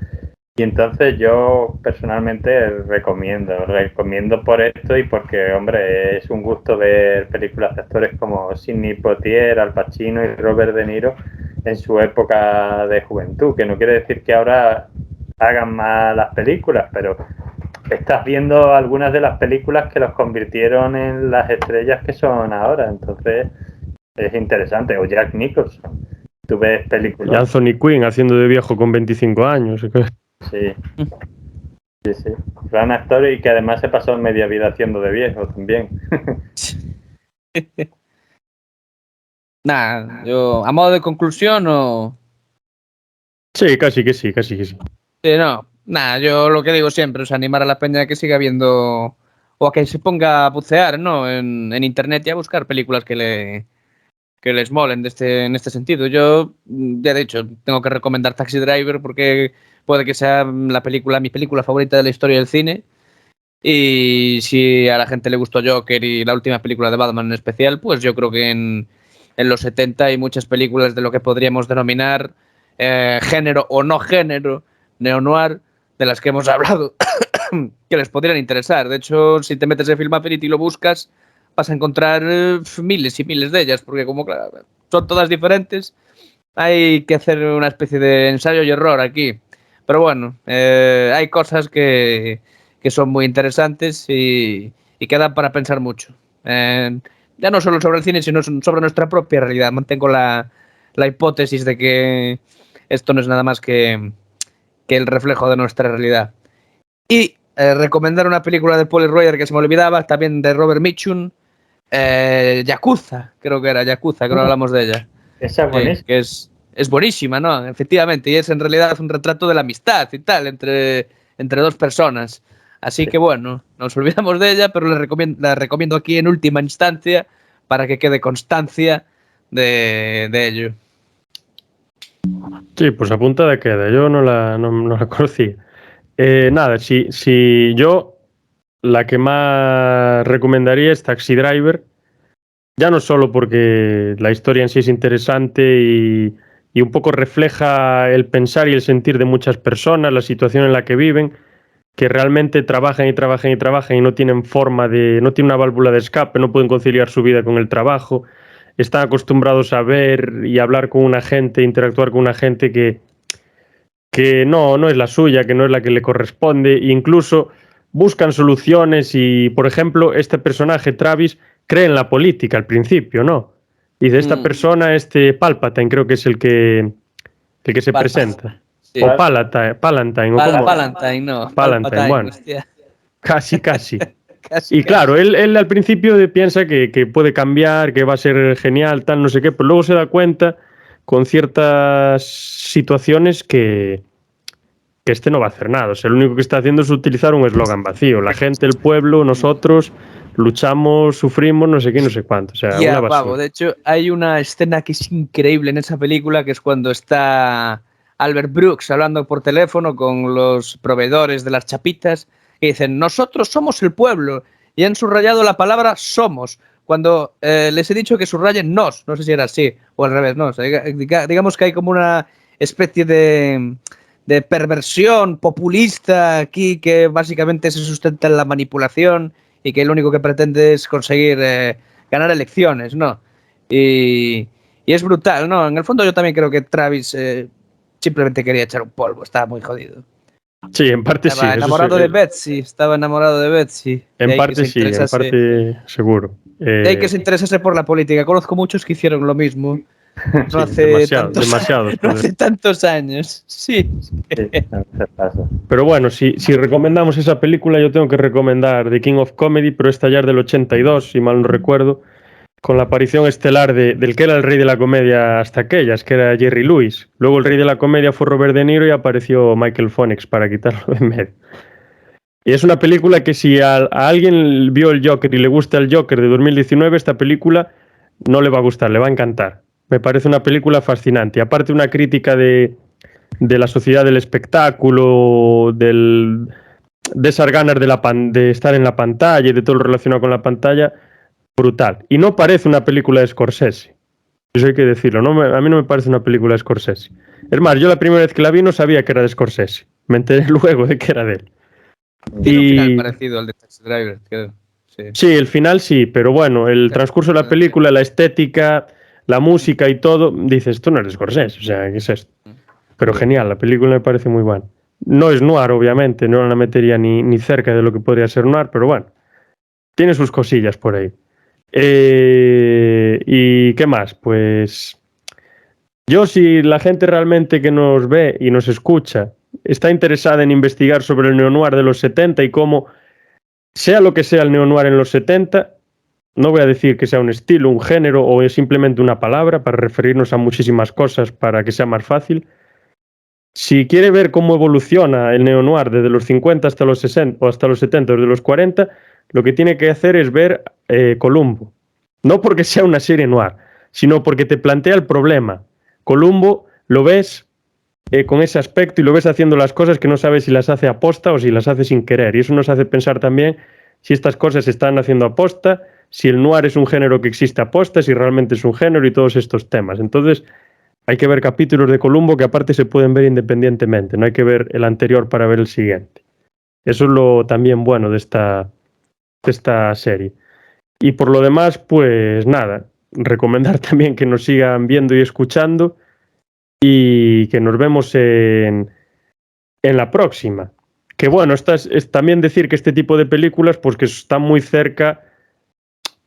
Y entonces yo personalmente recomiendo por esto y porque, hombre, es un gusto ver películas de actores como Sidney Poitier, Al Pacino y Robert De Niro en su época de juventud, que no quiere decir que ahora hagan malas películas, pero estás viendo algunas de las películas que los convirtieron en las estrellas que son ahora, entonces es interesante. O Jack Nicholson, tú ves Y películas. Anthony Quinn haciendo de viejo con 25 años. Sí. Gran actor y que además se pasó media vida haciendo de viejo también. Nada, yo a modo de conclusión no. Sí, casi que sí, casi que sí. Sí, no. Nada, yo lo que digo siempre es animar a la peña a que siga viendo o a que se ponga a bucear, ¿no? En internet y a buscar películas que les molen en este sentido. Yo, ya he dicho, tengo que recomendar Taxi Driver porque puede que sea mi película favorita de la historia del cine. Y si a la gente le gustó Joker y la última película de Batman en especial, pues yo creo que en los 70 hay muchas películas de lo que podríamos denominar género o no género, neo-noir, de las que hemos hablado, que les podrían interesar. De hecho, si te metes en Film Affinity y lo buscas, vas a encontrar miles y miles de ellas, porque como claro, son todas diferentes, hay que hacer una especie de ensayo y error aquí. Pero bueno, hay cosas que son muy interesantes y que dan para pensar mucho. Ya no solo sobre el cine, sino sobre nuestra propia realidad. Mantengo la hipótesis de que esto no es nada más que el reflejo de nuestra realidad. Y recomendar una película de Paul Royer que se me olvidaba, también de Robert Mitchum, Yakuza, creo que era Yakuza, creo que hablamos de ella. Esa es buenísima. Que es buenísima, ¿no? Efectivamente, y es en realidad un retrato de la amistad y tal, entre dos personas. Así que bueno, nos olvidamos de ella, pero la recomiendo aquí en última instancia para que quede constancia de ello. Sí, pues apuntada queda. Yo no la conocía. Nada, si yo la que más recomendaría es Taxi Driver. Ya no solo porque la historia en sí es interesante y un poco refleja el pensar y el sentir de muchas personas, la situación en la que viven, que realmente trabajan y trabajan y trabajan y no tienen no tienen una válvula de escape, no pueden conciliar su vida con el trabajo, están acostumbrados a ver y hablar con una gente, interactuar con una gente que no es la suya, que no es la que le corresponde, e incluso buscan soluciones y, por ejemplo, este personaje, Travis, cree en la política al principio, ¿no? Y de esta persona, Palpatine, creo que es el que se presenta. Sí. O Palantine, o ¿cómo? Palantine, no. Palantine, bueno. Hostia. Casi. Casi, Y claro, él al principio piensa que puede cambiar, que va a ser genial, tal, no sé qué, pero luego se da cuenta con ciertas situaciones que no va a hacer nada. O sea, lo único que está haciendo es utilizar un eslogan vacío. La gente, el pueblo, nosotros luchamos, sufrimos, no sé qué, no sé cuánto. O sea, una basura. Pavo, de hecho, hay una escena que es increíble en esa película, que es cuando está Albert Brooks hablando por teléfono con los proveedores de las chapitas y dicen, nosotros somos el pueblo, y han subrayado la palabra somos, cuando les he dicho que subrayen nos, no sé si era así, o al revés, no, o sea, digamos que hay como una especie de perversión populista aquí que básicamente se sustenta en la manipulación y que lo único que pretende es conseguir ganar elecciones, ¿no? Y es brutal, ¿no? En el fondo yo también creo que Travis simplemente quería echar un polvo, estaba muy jodido. Sí, en parte estaba sí. Enamorado de Betsy, estaba enamorado de Betsy. En parte sí, en parte seguro. De ahí que se interesase por la política. Conozco muchos que hicieron lo mismo. No hace demasiado. No hace tantos años. Sí. Pero bueno, si recomendamos esa película, yo tengo que recomendar The King of Comedy, pero esta ya es del 82, si mal no recuerdo, con la aparición estelar del que era el rey de la comedia hasta aquellas, que era Jerry Lewis. Luego el rey de la comedia fue Robert De Niro y apareció Michael Phoenix para quitarlo de en medio. Y es una película que si a alguien vio el Joker y le gusta el Joker de 2019, esta película no le va a gustar, le va a encantar. Me parece una película fascinante. Y aparte una crítica de la sociedad del espectáculo, de esas ganas de estar en la pantalla y de todo lo relacionado con la pantalla, brutal. Y no parece una película de Scorsese. Eso hay que decirlo. A mí no me parece una película de Scorsese. Es más, yo la primera vez que la vi no sabía que era de Scorsese. Me enteré luego de que era de él. Tiene un final parecido al de Taxi Driver, creo. Sí, el final sí, pero bueno, el transcurso de la película, la estética, la música y todo, dices, esto no es de Scorsese, o sea, ¿qué es esto? Pero genial, la película me parece muy buena. No es noir, obviamente, no la metería ni cerca de lo que podría ser noir, pero bueno, tiene sus cosillas por ahí. ¿Y qué más? Pues yo, si la gente realmente que nos ve y nos escucha está interesada en investigar sobre el neo-noir de los 70 y cómo, sea lo que sea el neo-noir en los 70, no voy a decir que sea un estilo, un género o es simplemente una palabra para referirnos a muchísimas cosas para que sea más fácil. Si quiere ver cómo evoluciona el neo-noir desde los 50 hasta los 60 o hasta los 70, desde los 40, lo que tiene que hacer es ver Columbo. No porque sea una serie noir, sino porque te plantea el problema. Columbo lo ves con ese aspecto y lo ves haciendo las cosas que no sabes si las hace aposta o si las hace sin querer. Y eso nos hace pensar también si estas cosas se están haciendo aposta, si el noir es un género que existe aposta, si realmente es un género y todos estos temas. Entonces, hay que ver capítulos de Columbo que aparte se pueden ver independientemente, no hay que ver el anterior para ver el siguiente. Eso es lo también bueno de esta serie. Y por lo demás, pues nada, recomendar también que nos sigan viendo y escuchando y que nos vemos en la próxima. Que bueno, es también decir que este tipo de películas, pues que están muy cerca,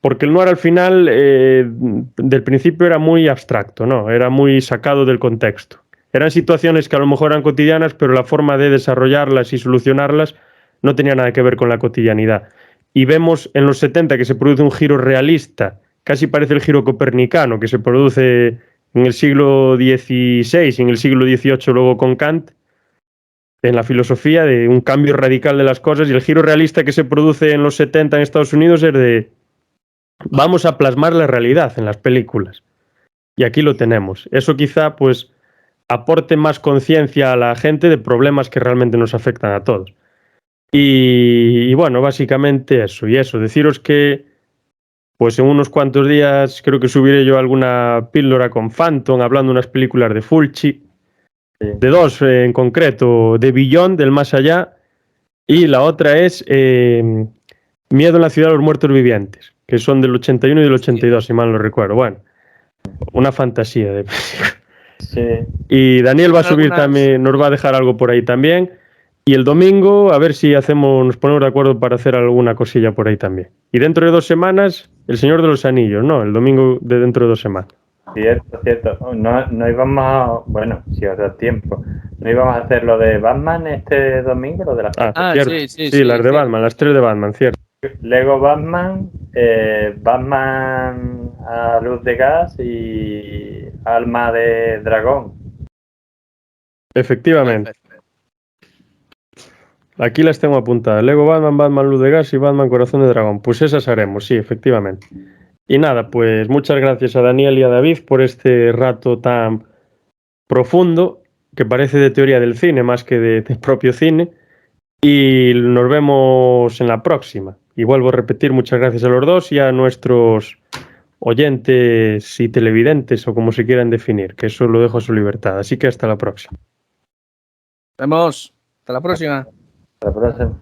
porque el noir al final, del principio era muy abstracto, ¿no? Era muy sacado del contexto. Eran situaciones que a lo mejor eran cotidianas, pero la forma de desarrollarlas y solucionarlas no tenía nada que ver con la cotidianidad. Y vemos en los 70 que se produce un giro realista, casi parece el giro copernicano, que se produce en el siglo XVI y en el siglo XVIII luego con Kant, en la filosofía, de un cambio radical de las cosas, y el giro realista que se produce en los 70 en Estados Unidos es de vamos a plasmar la realidad en las películas. Y aquí lo tenemos. Eso quizá pues aporte más conciencia a la gente de problemas que realmente nos afectan a todos. Y bueno, básicamente eso. Y eso, deciros que pues en unos cuantos días creo que subiré yo alguna píldora con Phantom, hablando de unas películas de Fulci, de dos en concreto, de Beyond, del más allá, y la otra es Miedo en la ciudad de los muertos vivientes, que son del 81 y del 82, si mal no recuerdo. Bueno, una fantasía de película. Sí. Y Daniel va a subir también, nos va a dejar algo por ahí también. Y el domingo, a ver si nos ponemos de acuerdo para hacer alguna cosilla por ahí también. Y dentro de 2 semanas, El Señor de los Anillos, ¿no? El domingo de dentro de 2 semanas. Cierto, cierto. No íbamos a... Bueno, si os da tiempo. ¿No íbamos a hacer lo de Batman este domingo? Lo de las cierto. Sí, las de Batman, las 3 de Batman, cierto. Lego Batman, Batman a luz de gas y alma de dragón. Efectivamente. Aquí las tengo apuntadas. Lego Batman, Batman Luz de Gas y Batman Corazón de Dragón. Pues esas haremos, sí, efectivamente. Y nada, pues muchas gracias a Daniel y a David por este rato tan profundo, que parece de teoría del cine más que de propio cine. Y nos vemos en la próxima. Y vuelvo a repetir, muchas gracias a los dos y a nuestros oyentes y televidentes, o como se quieran definir, que eso lo dejo a su libertad. Así que hasta la próxima. Vemos. Hasta la próxima. Hasta la próxima.